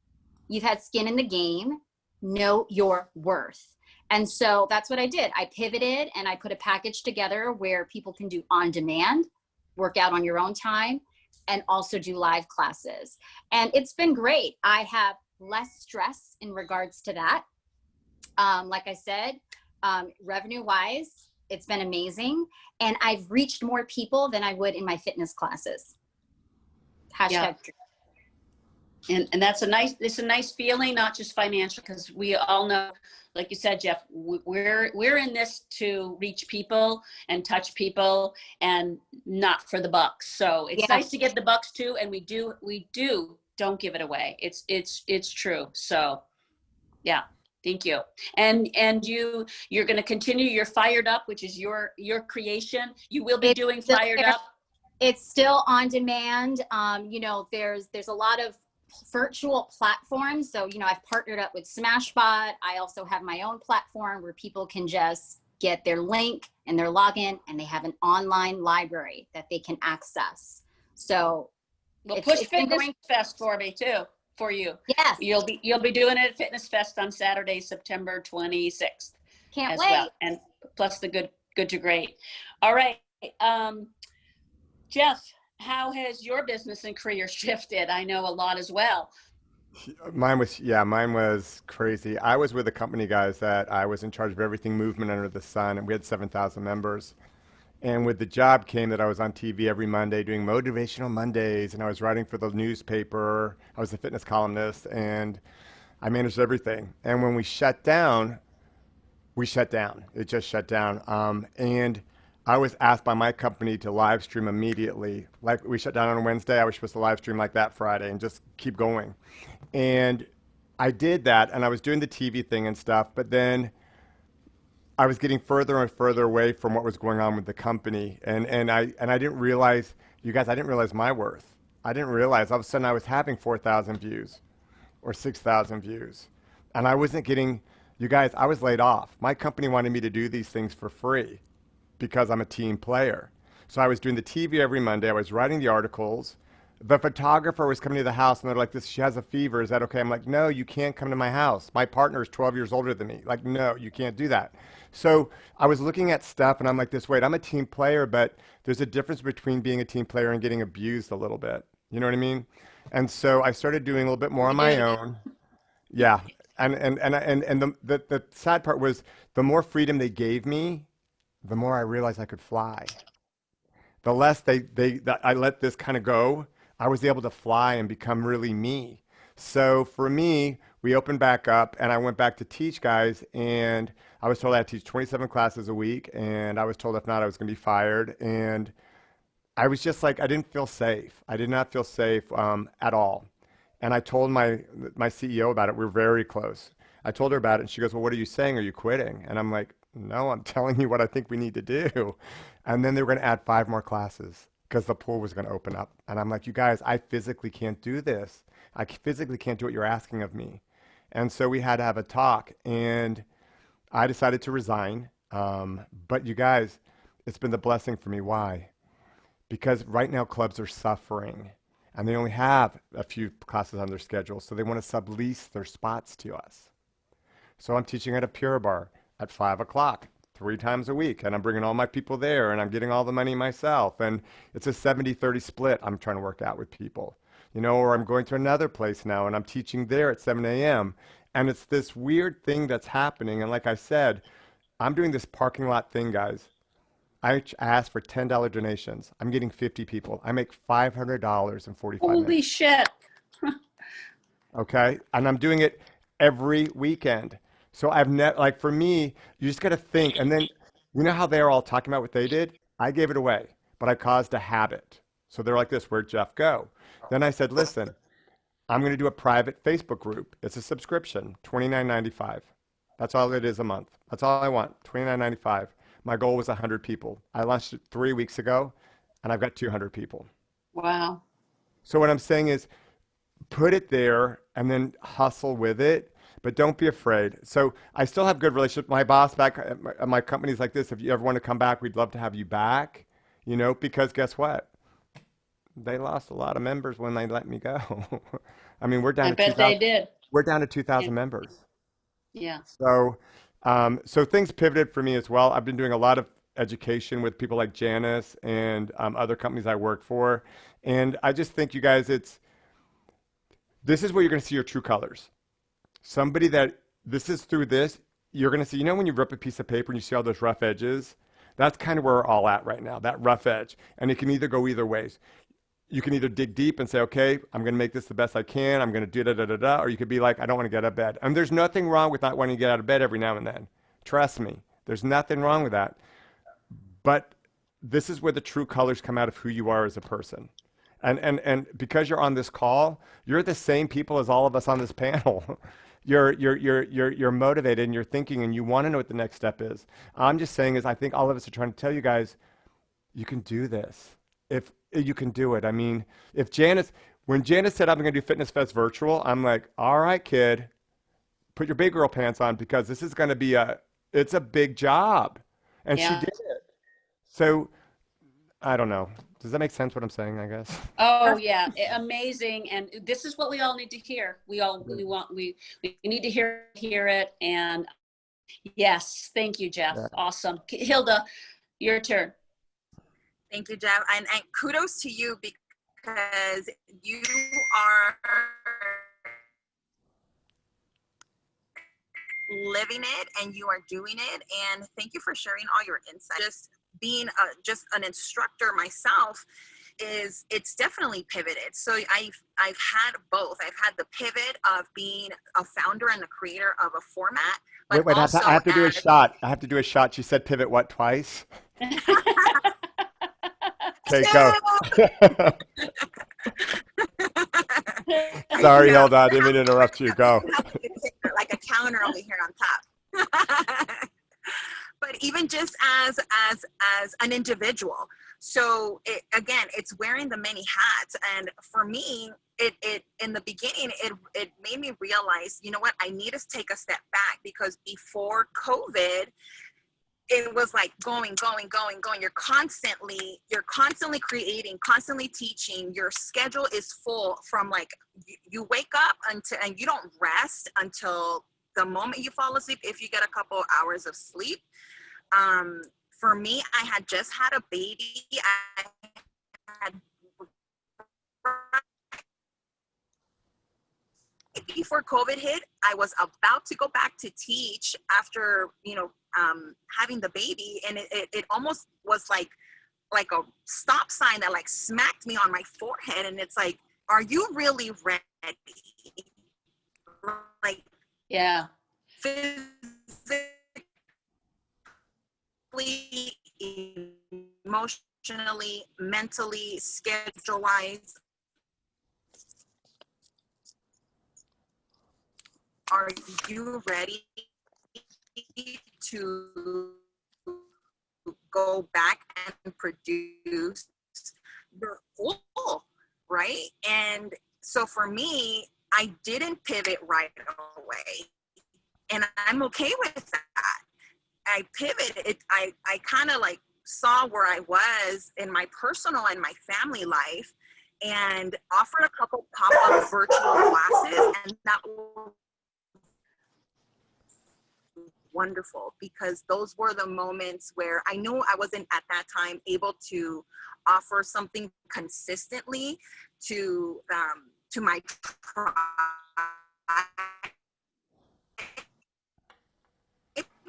you've had skin in the game, know your worth. And so that's what I did. I pivoted and I put a package together where people can do on demand, work out on your own time, and also do live classes. And it's been great. I have less stress in regards to that. Like I said, revenue-wise, it's been amazing. And I've reached more people than I would in my fitness classes. Hashtag true. And it's a nice feeling, not just financial, because we all know, like you said, Jeff, we're in this to reach people and touch people, and not for the bucks. So it's nice to get the bucks too, and we don't give it away. It's true. So yeah, thank you. And you're going to continue your Fired Up, which is your creation. You will be doing Fired Up. It's still on demand. You know, there's a lot of virtual platforms. So, you know, I've partnered up with Smashbot. I also have my own platform where people can just get their link and their login, and they have an online library that they can access. So Well, it's push been Fitness going. Fest for me too, for you. Yes, You'll be doing it at Fitness Fest on Saturday, September 26th can't as wait. well. And plus the good to great. All right. Jeff, how has your business and career shifted? I know a lot as well. Mine was crazy. I was with a company, guys, that I was in charge of everything movement under the sun, and we had 7,000 members. And with the job came that I was on TV every Monday doing motivational Mondays, and I was writing for the newspaper. I was a fitness columnist, and I managed everything. And when we shut down, we shut down. It just shut down. And I was asked by my company to live stream immediately. Like we shut down on Wednesday, I was supposed to live stream like that Friday and just keep going. And I did that, and I was doing the TV thing and stuff, but then I was getting further and further away from what was going on with the company. And I didn't realize, you guys, I didn't realize my worth. I didn't realize all of a sudden I was having 4,000 views or 6,000 views. And I wasn't getting, you guys, I was laid off. My company wanted me to do these things for free because I'm a team player. So I was doing the TV every Monday. I was writing the articles. The photographer was coming to the house and they're like, she has a fever. Is that okay? I'm like, no, you can't come to my house. My partner is 12 years older than me. Like, no, you can't do that. So I was looking at stuff and I'm like wait, I'm a team player, but there's a difference between being a team player and getting abused a little bit. You know what I mean? And so I started doing a little bit more on my own. Yeah. And the sad part was the more freedom they gave me, the more I realized I could fly. The less I let this kind of go, I was able to fly and become really me. So for me, we opened back up and I went back to teach, guys, and I was told I had to teach 27 classes a week, and I was told if not, I was going to be fired. And I was just like, I didn't feel safe. I did not feel safe at all. And I told my CEO about it. We were very close. I told her about it, and she goes, well, what are you saying? Are you quitting? And I'm like, no, I'm telling you what I think we need to do. And then they were going to add 5 more classes because the pool was going to open up. And I'm like, you guys, I physically can't do this. I physically can't do what you're asking of me. And so we had to have a talk, and I decided to resign. But you guys, it's been the blessing for me. Why? Because right now clubs are suffering, and they only have a few classes on their schedule, so they want to sublease their spots to us. So I'm teaching at a Pure Bar at 5 o'clock, 3 times a week, and I'm bringing all my people there, and I'm getting all the money myself, and it's a 70-30 split I'm trying to work out with people. You know, or I'm going to another place now, and I'm teaching there at 7 a.m., and it's this weird thing that's happening, and like I said, I'm doing this parking lot thing, guys. I asked for $10 donations. I'm getting 50 people. I make $500 in 45 minutes. Holy shit. Okay? And I'm doing it every weekend. So I've like for me, you just got to think. And then, you know how they're all talking about what they did? I gave it away, but I caused a habit. So they're like this, where'd Jeff go? Then I said, listen, I'm going to do a private Facebook group. It's a subscription, $29.95. That's all it is a month. That's all I want, $29.95. My goal was 100 people. I launched it 3 weeks ago, and I've got 200 people. Wow. So what I'm saying is put it there and then hustle with it, but don't be afraid. So I still have good relationship with my boss back at my company's like this. If you ever want to come back, we'd love to have you back, you know, because guess what? They lost a lot of members when they let me go. I mean, we're down I to bet 2,000. they did. We're down to 2,000 Yeah. members. Yeah. So, so things pivoted for me as well. I've been doing a lot of education with people like Janice and other companies I work for. And I just think, you guys, this is where you're going to see your true colors. Somebody this is through this, you're going to see, you know, when you rip a piece of paper and you see all those rough edges, that's kind of where we're all at right now, that rough edge. And it can either go either ways. You can either dig deep and say, okay, I'm going to make this the best I can. I'm going to do da-da-da-da. Or you could be like, I don't want to get out of bed. And there's nothing wrong with not wanting to get out of bed every now and then. Trust me. There's nothing wrong with that. But this is where the true colors come out of who you are as a person. And because you're on this call, you're the same people as all of us on this panel. You're motivated and you're thinking and you want to know what the next step is. I'm just saying I think all of us are trying to tell you guys, you can do this. If you can do it. I mean, when Janice said I'm going to do Fitness Fest virtual, I'm like, all right, kid, put your big girl pants on because this is going to be it's a big job. and she Yeah. did it. So I don't know. Does that make sense what I'm saying, I guess? Oh yeah, amazing. And this is what we all need to hear. We need to hear it. And yes, thank you, Jeff. Yeah. Awesome. Hilda, your turn. Thank you, Jeff. And kudos to you because you are living it and you are doing it. And thank you for sharing all your insights. Just being just an instructor myself, it's definitely pivoted. So I've had both. I've had the pivot of being a founder and the creator of a format, but Wait, also I have to do a shot. I have to do a shot. She said pivot what, twice? Okay, go. Sorry, Hilda, I didn't mean to interrupt you. Go. Like a counter over here on top. But even just as an individual. So again, it's wearing the many hats. And for me, it in the beginning, it made me realize, you know what, I need to take a step back, because before COVID, it was like going. You're constantly creating, constantly teaching. Your schedule is full from like, you wake up and you don't rest until the moment you fall asleep, if you get a couple hours of sleep. For me, I had just had a baby. Before COVID hit, I was about to go back to teach after, having the baby. And it almost was like a stop sign that like smacked me on my forehead. And it's like, are you really ready? Like, Yeah. physically, emotionally, mentally, schedule-wise, are you ready to go back and produce your full, right? And so for me, I didn't pivot right away, and I'm okay with that. I pivoted. I kind of like saw where I was in my personal and my family life, and offered a couple pop-up virtual classes, and that was wonderful, because those were the moments where I knew I wasn't at that time able to offer something consistently to my tribe,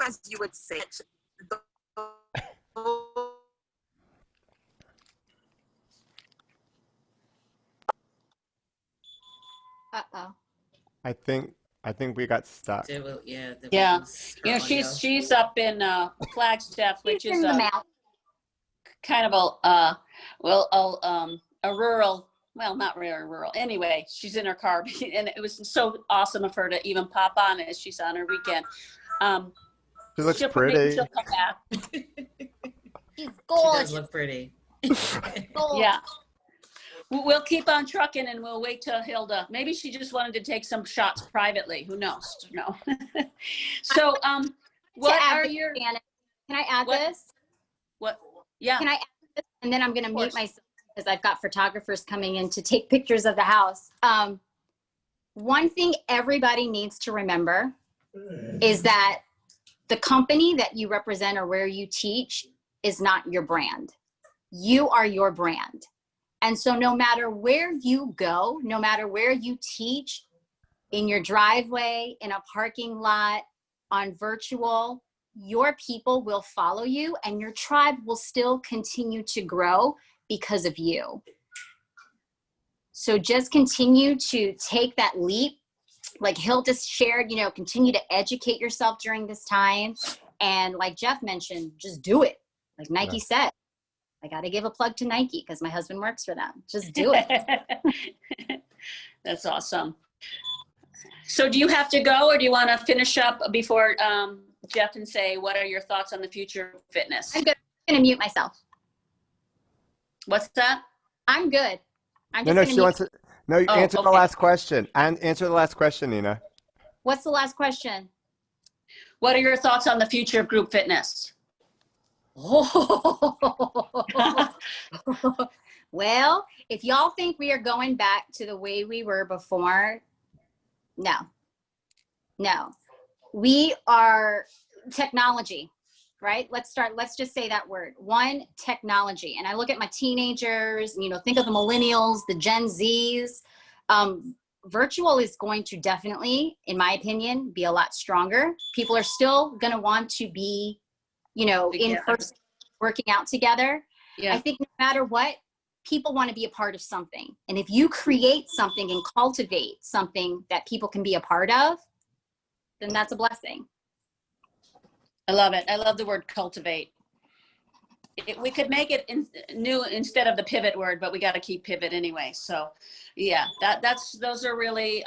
as you would say. Uh-oh. I think we got stuck. Yeah. She's up in Flagstaff, which She's is in the mouth. kind of a rural, well, not really rural. Anyway, she's in her car, and it was so awesome of her to even pop on as she's on her weekend. She looks She'll pretty. come back. She's She gorgeous. does look pretty. Yeah. We'll keep on trucking, and we'll wait till Hilda. Maybe she just wanted to take some shots privately. Who knows? No. So, what are your? Can I add this? What? Yeah. Can I add this? And then I'm going to mute course. myself because I've got photographers coming in to take pictures of the house. One thing everybody needs to remember is that the company that you represent or where you teach is not your brand. You are your brand. And so no matter where you go, no matter where you teach, in your driveway, in a parking lot, on virtual, your people will follow you and your tribe will still continue to grow because of you. So just continue to take that leap. Like Hilda shared, continue to educate yourself during this time. And like Jeff mentioned, just do it. Like Nike said. I got to give a plug to Nike because my husband works for them. Just do it. That's awesome. So do you have to go, or do you want to finish up before Jeff and say, what are your thoughts on the future of fitness? I'm good. I'm going to mute myself. What's that? I'm good. I'm No, just she gonna wants to. No, answer the okay. last question. And answer the last question, Nina. What's the last question? What are your thoughts on the future of group fitness? Oh. Well, if y'all think we are going back to the way we were before, no, no. We are technology, right? Let's just say that word. One, technology. And I look at my teenagers, you know, think of the millennials, the Gen Zs. Virtual is going to definitely, in my opinion, be a lot stronger. People are still going to want to be, you know, in person, working out together. Yeah. I think no matter what, people want to be a part of something. And if you create something and cultivate something that people can be a part of, then that's a blessing. I love it. I love the word cultivate. We could make it new instead of the pivot word, but we got to keep pivot anyway. So yeah, those are really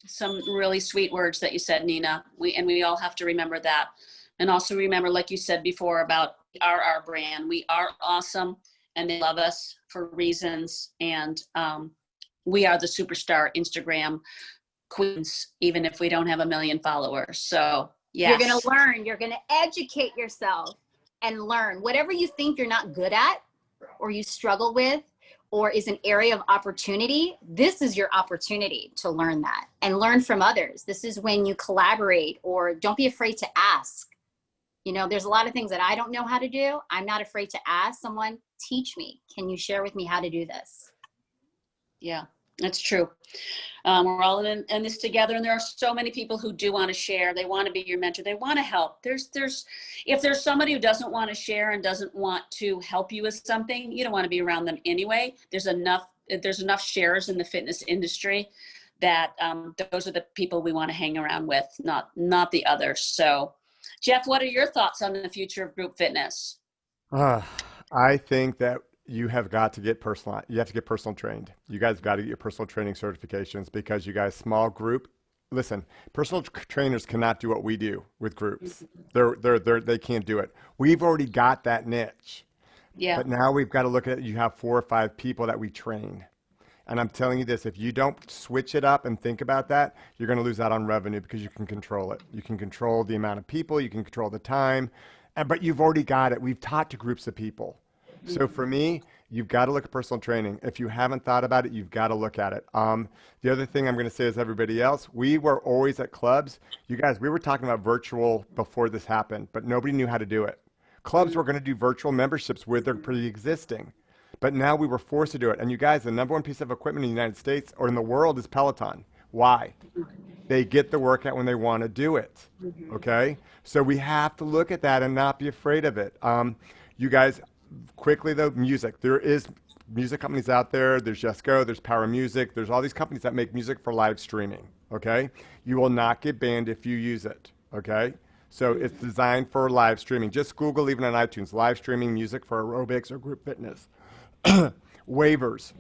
some really sweet words that you said, Nina. We all have to remember that. And also remember, like you said before, about our brand. We are awesome and they love us for reasons. And we are the superstar Instagram queens, even if we don't have 1 million followers. So yes. You're going to learn, you're going to educate yourself and learn whatever you think you're not good at or you struggle with or is an area of opportunity. This is your opportunity to learn that and learn from others. This is when you collaborate, or don't be afraid to ask. You know, there's a lot of things that I don't know how to do. I'm not afraid to ask someone, teach me. Can you share with me how to do this? Yeah, that's true. We're all in this together, and there are so many people who do want to share. They want to be your mentor. They want to help. If there's somebody who doesn't want to share and doesn't want to help you with something, you don't want to be around them anyway. There's enough sharers in the fitness industry that those are the people we want to hang around with, not the others. So, Jeff, what are your thoughts on the future of group fitness? I think that you have got to get personal. You have to get personal trained. You guys got to get your personal training certifications because you guys, small group. Listen, personal trainers cannot do what we do with groups. They can't do it. We've already got that niche. Yeah. But now we've got to look at it. You have 4 or 5 people that we train. And I'm telling you this, if you don't switch it up and think about that, you're going to lose out on revenue because you can control it. You can control the amount of people, you can control the time, but you've already got it. We've taught to groups of people. So for me, you've got to look at personal training. If you haven't thought about it, you've got to look at it. The other thing I'm going to say is everybody else, we were always at clubs. You guys, we were talking about virtual before this happened, but nobody knew how to do it. Clubs were going to do virtual memberships where they're pre-existing. But now we were forced to do it. And you guys, the number one piece of equipment in the United States or in the world is Peloton. Why? They get the workout when they want to do it. Okay? So we have to look at that and not be afraid of it. You guys, quickly though, music. There is music companies out there. There's Just Go, there's Power Music. There's all these companies that make music for live streaming. Okay? You will not get banned if you use it. Okay? So it's designed for live streaming. Just Google, even on iTunes, live streaming music for aerobics or group fitness. Waivers.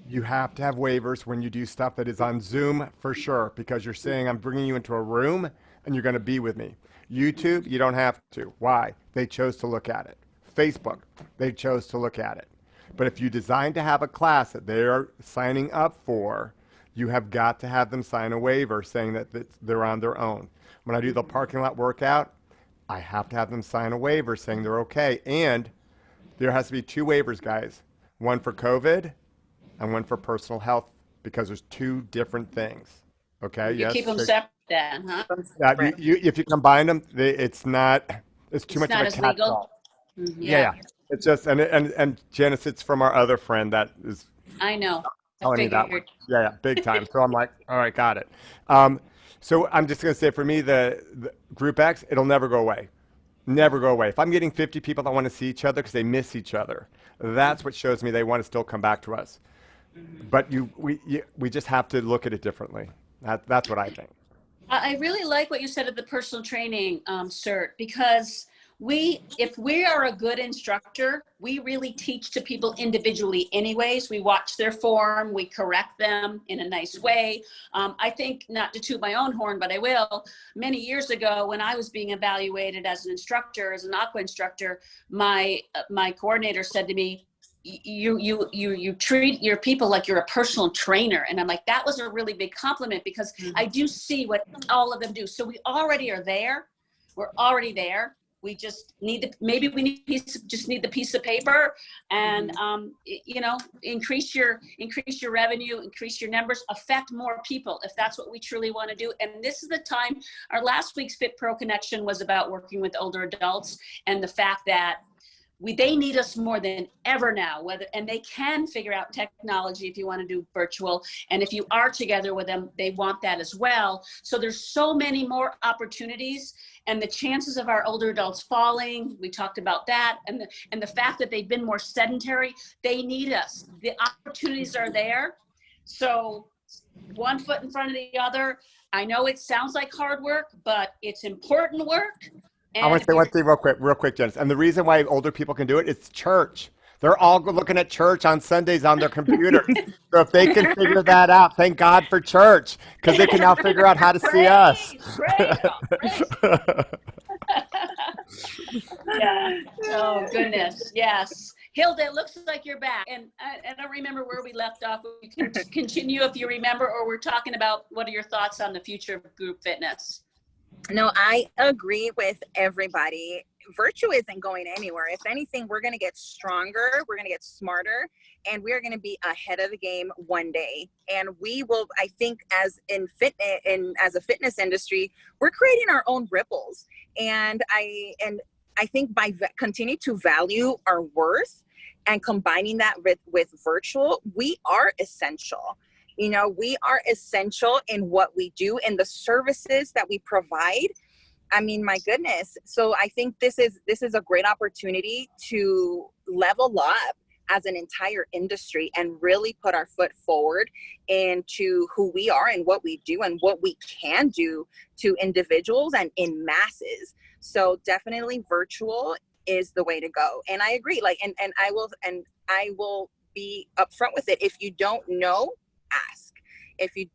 You have to have waivers when you do stuff that is on Zoom for sure, because you're saying I'm bringing you into a room and you're going to be with me. YouTube, you don't have to. Why? They chose to look at it. Facebook, they chose to look at it. But if you design to have a class that they are signing up for, you have got to have them sign a waiver saying that they're on their own. When I do the parking lot workout, I have to have them sign a waiver saying they're okay. And there has to be 2 waivers, guys. One for COVID and one for personal health, because there's 2 different things. Okay? You keep them separate then, huh? If you combine them, it's too much of a catch-all. Yeah. It's just, and Janice, it's from our other friend that is. I know. Telling me that one. Yeah, big time. So I'm like, all right, got it. So I'm just going to say, for me, the Group X, it'll never go away. Never go away. If I'm getting 50 people that want to see each other because they miss each other, that's what shows me they want to still come back to us. But we just have to look at it differently. That's what I think. I really like what you said at the personal training cert, because if we are a good instructor, we really teach to people individually anyways. We watch their form, we correct them in a nice way. I think, not to toot my own horn, but I will, many years ago when I was being evaluated as an instructor, as an aqua instructor, my coordinator said to me, you treat your people like you're a personal trainer. And I'm like, that was a really big compliment, because I do see what all of them do. So we already are there. We're already there. We just need maybe we need just need the piece of paper, and increase your revenue, increase your numbers, affect more people if that's what we truly want to do. And this is the time. Our last week's Fit Pro Connection was about working with older adults and the fact that they need us more than ever now, and they can figure out technology if you want to do virtual. And if you are together with them, they want that as well. So there's so many more opportunities, and the chances of our older adults falling, we talked about that. And the fact that they've been more sedentary, they need us. The opportunities are there. So one foot in front of the other. I know it sounds like hard work, but it's important work. I want to say one thing real quick, Janice. And the reason why older people can do it, it's church. They're all looking at church on Sundays on their computers. So if they can figure that out, thank God for church, because they can now figure out how to see us. Yeah. Oh, goodness. Yes. Hilda, it looks like you're back. And I don't remember where we left off. We can continue if you remember, or we're talking about what are your thoughts on the future of group fitness? No, I agree with everybody. Virtual isn't going anywhere. If anything, we're going to get stronger, we're going to get smarter, and we're going to be ahead of the game one day. And we will, I think, as a fitness industry, we're creating our own ripples. And I think by continue to value our worth and combining that with virtual, we are essential. We are essential in what we do and the services that we provide. I mean, my goodness. So I think this is a great opportunity to level up as an entire industry and really put our foot forward into who we are and what we do and what we can do to individuals and in masses. So definitely virtual is the way to go. And I agree. And I will be upfront with it. If you don't know, ask. If you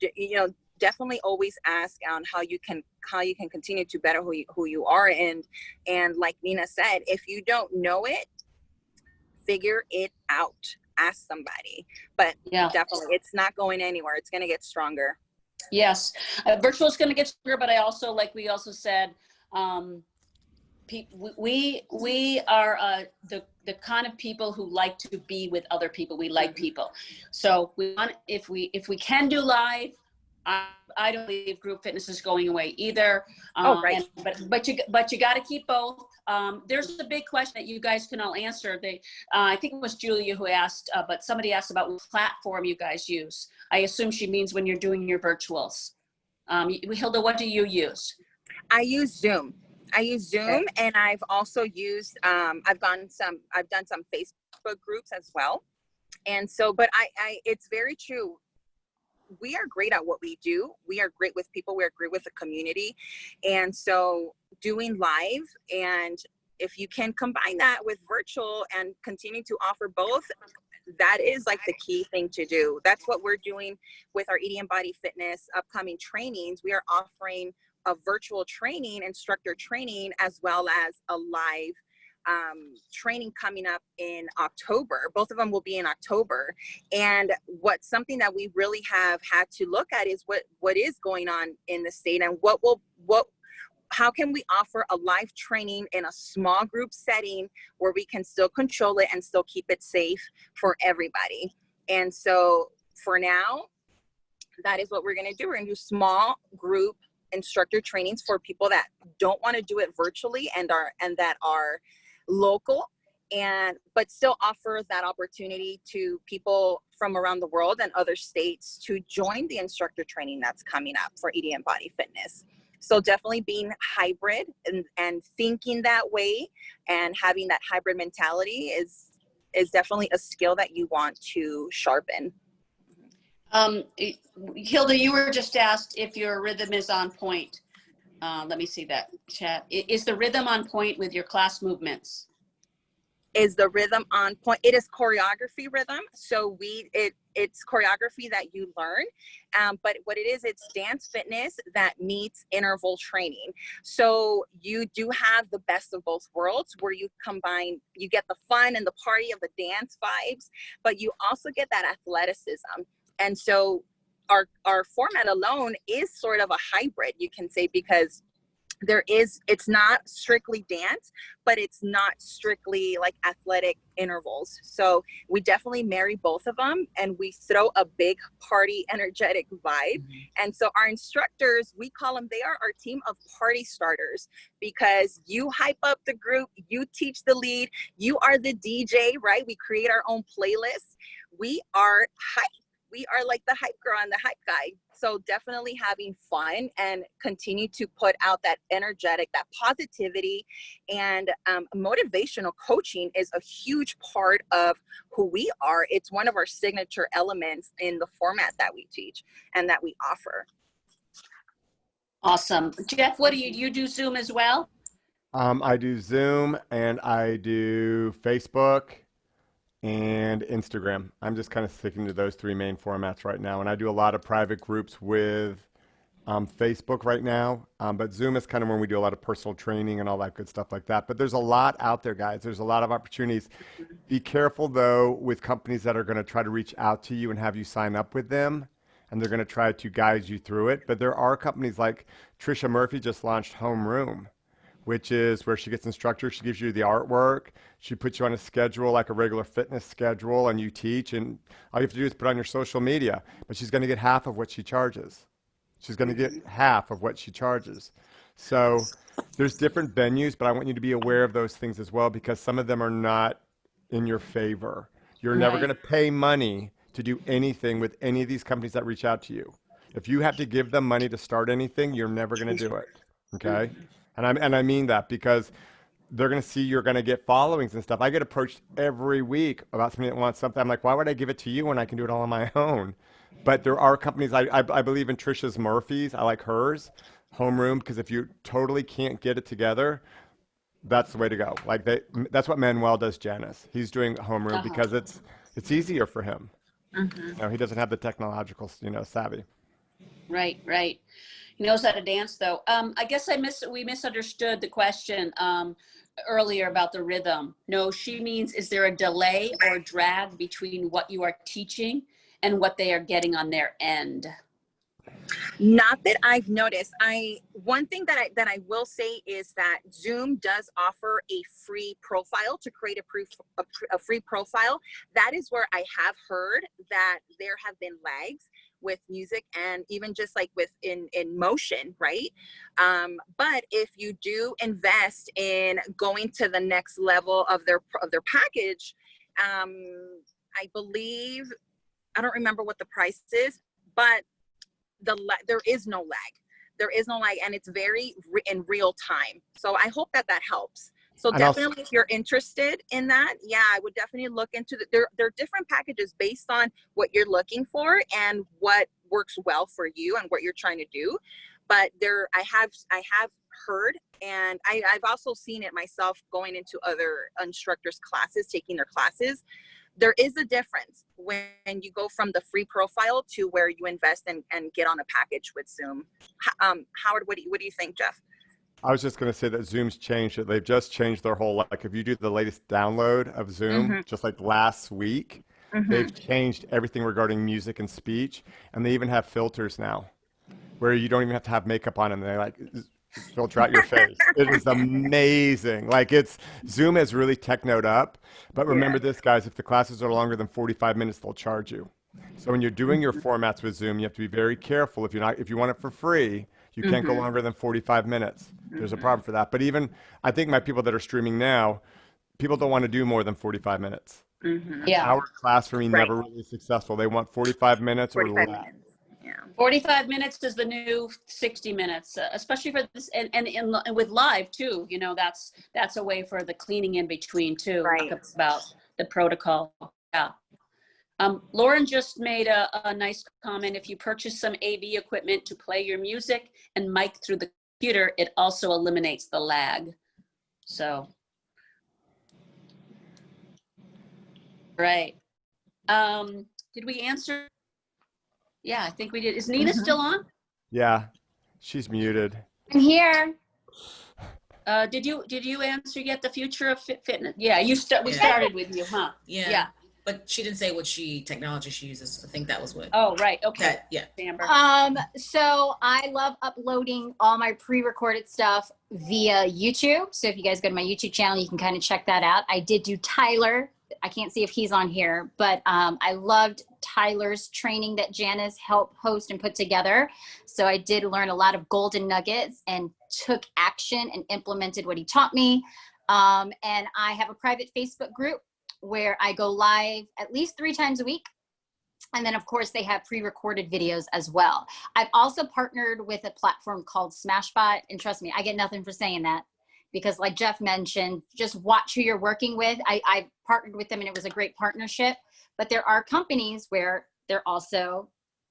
definitely always ask on how you can continue to better who you are. And like Nina said, if you don't know it, figure it out. Ask somebody. But yeah, definitely, it's not going anywhere. It's going to get stronger. Yes, virtual is going to get stronger. But I also, like we also said, we are the kind of people who like to be with other people. We like people, so we want, if we can do live. I don't believe group fitness is going away either. Right. But you got to keep both. There's a big question that you guys can all answer. I think it was Julia who asked, but somebody asked about what platform you guys use. I assume she means when you're doing your virtuals. Hilda, what do you use? I use Zoom. Okay. And I've also used, I've done some Facebook groups as well. And so, but it's very true. We are great at what we do. We are great with people. We are great with the community. And so doing live, and if you can combine that with virtual and continue to offer both, that is like the key thing to do. That's what we're doing with our EDM Body Fitness upcoming trainings. We are offering a virtual training, instructor training, as well as a live training coming up in October. Both of them will be in October. And something that we really have had to look at is what is going on in the state, and how can we offer a live training in a small group setting where we can still control it and still keep it safe for everybody. And so for now, that is what we're going to do. We're going to do small group instructor trainings for people that don't want to do it virtually and that are local, but still offer that opportunity to people from around the world and other states to join the instructor training that's coming up for EDM Body Fitness. So definitely being hybrid and thinking that way and having that hybrid mentality is definitely a skill that you want to sharpen. Hilda, you were just asked if your rhythm is on point. Let me see that chat. Is the rhythm on point with your class movements? Is the rhythm on point? It is choreography rhythm. So it's choreography that you learn. But what it is, it's dance fitness that meets interval training. So you do have the best of both worlds, where you get the fun and the party of the dance vibes, but you also get that athleticism. And so our format alone is sort of a hybrid, you can say, because it's not strictly dance, but it's not strictly like athletic intervals. So we definitely marry both of them, and we throw a big party energetic vibe. And so our instructors, we call them, they are our team of party starters, because you hype up the group, you teach the lead, you are the DJ, right? We create our own playlists. We are hype. We are like the hype girl and the hype guy. So definitely having fun and continue to put out that energetic, that positivity, and motivational coaching is a huge part of who we are. It's one of our signature elements in the format that we teach and that we offer. Awesome. Jeff, what do you do Zoom as well? I do Zoom and I do Facebook and Instagram. I'm just kind of sticking to those three main formats right now. And I do a lot of private groups with Facebook right now. But Zoom is kind of when we do a lot of personal training and all that good stuff like that. But there's a lot out there, guys. There's a lot of opportunities. Be careful, though, with companies that are going to try to reach out to you and have you sign up with them. And they're going to try to guide you through it. But there are companies like Trisha Murphy just launched Homeroom, which is where she gets instructors. She gives you the artwork. She puts you on a schedule, like a regular fitness schedule, and you teach. And all you have to do is put on your social media. But she's going to get half of what she charges. She's going to get half of what she charges. So there's different venues, but I want you to be aware of those things as well, because some of them are not in your favor. You're never going to pay money to do anything with any of these companies that reach out to you. If you have to give them money to start anything, you're never going to do it. Okay? And I mean that because they're going to see you're going to get followings and stuff. I get approached every week about somebody that wants something. I'm like, why would I give it to you when I can do it all on my own? But there are companies, I believe in Trisha's Murphy's. I like hers, Homeroom, because if you totally can't get it together, that's the way to go. Like that's what Manuel does, Janice. He's doing Homeroom because it's easier for him. You know, he doesn't have the technological, savvy. Right. He knows how to dance, though. I guess we misunderstood the question earlier about the rhythm. No, she means, is there a delay or drag between what you are teaching and what they are getting on their end? Not that I've noticed. One thing that I will say is that Zoom does offer a free profile to create a free profile. That is where I have heard that there have been lags with music and even just like in motion, right? But if you do invest in going to the next level of their package, I believe, I don't remember what the price is, but there is no lag, and it's very in real time. So I hope that helps. So And definitely, if you're interested in that, yeah, I would definitely look into there are different packages based on what you're looking for and what works well for you and what you're trying to do. But I have heard, and I've also seen it myself going into other instructors' classes, taking their classes. There is a difference when you go from the free profile to where you invest and get on a package with Zoom. Howard, what do you think, Jeff? I was just going to say that Zoom's changed it. They've just changed their whole, like if you do the latest download of Zoom, just like last week, they've changed everything regarding music and speech. And they even have filters now where you don't even have to have makeup on, and they like filter out your face. It is amazing. Like Zoom has really technoed up. But remember this, guys, if the classes are longer than 45 minutes, they'll charge you. So when you're doing your formats with Zoom, you have to be very careful. If you want it for free, you can't go longer than 45 minutes. There's a problem for that. But even, I think my people that are streaming now, people don't want to do more than 45 minthis. Yeah. Our class for me never really successful. They want 45 minutes 45 or less. minutes. Yeah. 45 minutes is the new 60 minutes, especially for this, and with live too. That's a way for the cleaning in between too. Right. About the protocol. Yeah. Lauren just made a nice comment. If you purchase some AV equipment to play your music and mic through the computer, it also eliminates the lag. So, right. Did we answer? Yeah, I think we did. Is Nina still on? Yeah, she's muted. I'm here. Did you answer yet the future of fitness? Yeah, we started with you, huh? Yeah. but she didn't say what technology she uses. I think that was what. Oh, right. Okay. Yeah. Amber. So I love uploading all my pre-recorded stuff via YouTube. So if you guys go to my YouTube channel, you can kind of check that out. I did do Tyler. I can't see if he's on here, but I loved Tyler's training that Janice helped host and put together. So I did learn a lot of golden nuggets and took action and implemented what he taught me. And I have a private Facebook group where I go live at least 3 times a week. And then, of course, they have pre-recorded videos as well. I've also partnered with a platform called Smashbot. And trust me, I get nothing for saying that, because like Jeff mentioned, just watch who you're working with. I partnered with them and it was a great partnership. But there are companies where they're also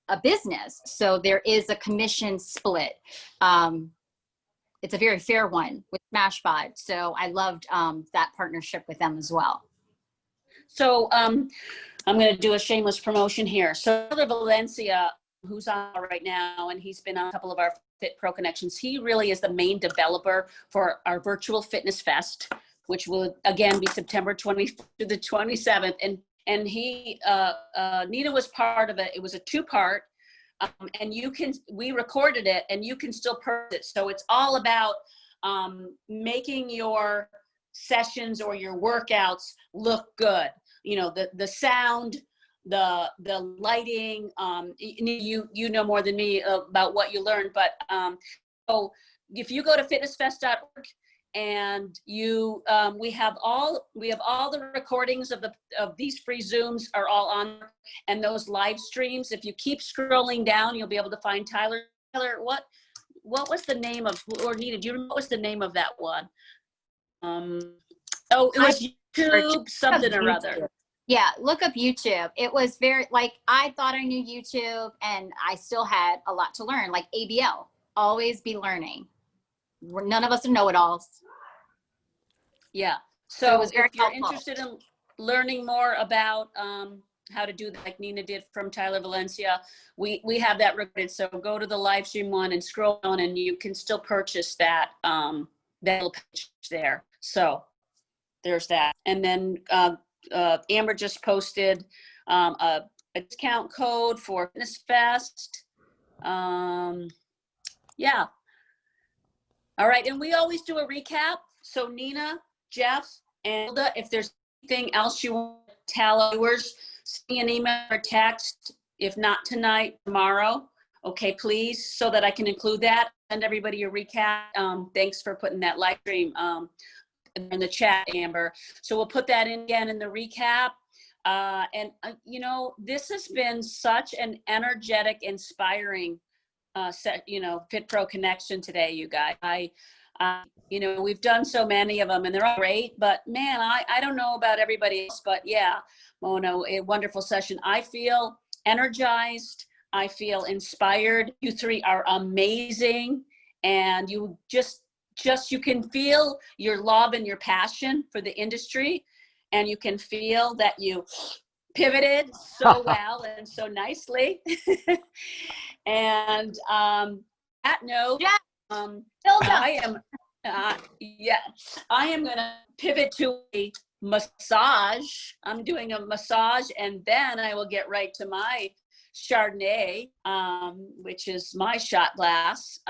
a business. So there is a commission split. It's a very fair one with Smashbot. So I loved that partnership with them as well. So I'm going to do a shameless promotion here. So Hilda Valencia, who's on right now, and he's been on a couple of our Fit Pro connections. He really is the main developer for our virtual fitness fest, which will again be September 20th to the 27th. And he, Nina was part of it. It was a 2-part, and we recorded it, and you can still purchase it. So it's all about making your sessions or your workouts look good. You know, the sound, the lighting, you know more than me about what you learned, but so if you go to fitnessfest.org and we have all the recordings of these free Zooms are all on, and those live streams, if you keep scrolling down, you'll be able to find Tyler, what was the name of, or Nina, do you remember what was the name of that one? Oh, it was YouTube something or other. Yeah, look up YouTube. It was very, like, I thought I knew YouTube and I still had a lot to learn, like ABL. Always be learning. None of us are know-it-alls. Yeah. So it was if very you're helpful. interested in learning more about how to do that, like Nina did from Tyler Valencia, we have that recorded. So go to the live stream one and scroll down, and you can still purchase that that little page there. So there's that. And then Amber just posted a discount code for Fitness Fest. Yeah. All right. And we always do a recap. So Nina, Jeff, and Hilda, if there's anything else you want to tell our viewers, send me an email or text. If not tonight, tomorrow. Okay, please, so that I can include that. Send everybody a recap. Thanks for putting that live stream in the chat, Amber. So we'll put that in again in the recap. You know, this has been such an energetic, inspiring Fit Pro connection today, you guys. You know, we've done so many of them and they're all great, but man, I don't know about everybody else, but yeah, Mona, a wonderful session. I feel energized. I feel inspired. You 3 are amazing. And you you can feel your love and your passion for the industry. And you can feel that you pivoted so well and so nicely. And that note, Yeah. I am going to pivot to a massage. I'm doing a massage, and then I will get right to my Chardonnay, which is my shot glass.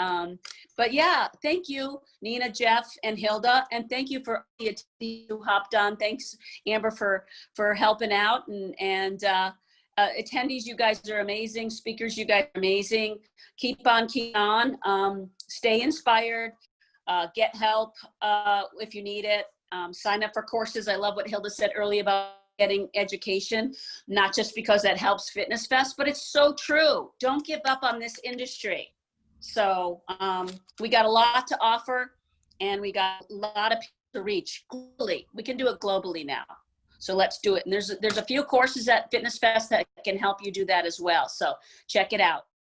But yeah, thank you, Nina, Jeff, and Hilda, and thank you for the attendees who hopped on. Thanks, Amber, for helping out, and attendees, you guys are amazing. Speakers, you guys are amazing. Keep on, stay inspired, get help if you need it. Sign up for courses. I love what Hilda said earlier about getting education, not just because that helps Fitness Fest, but it's so true. Don't give up on this industry. So we got a lot to offer, and we got a lot of people to reach globally. We can do it globally now. So let's do it. And there's a few courses at Fitness Fest that can help you do that as well. So check it out.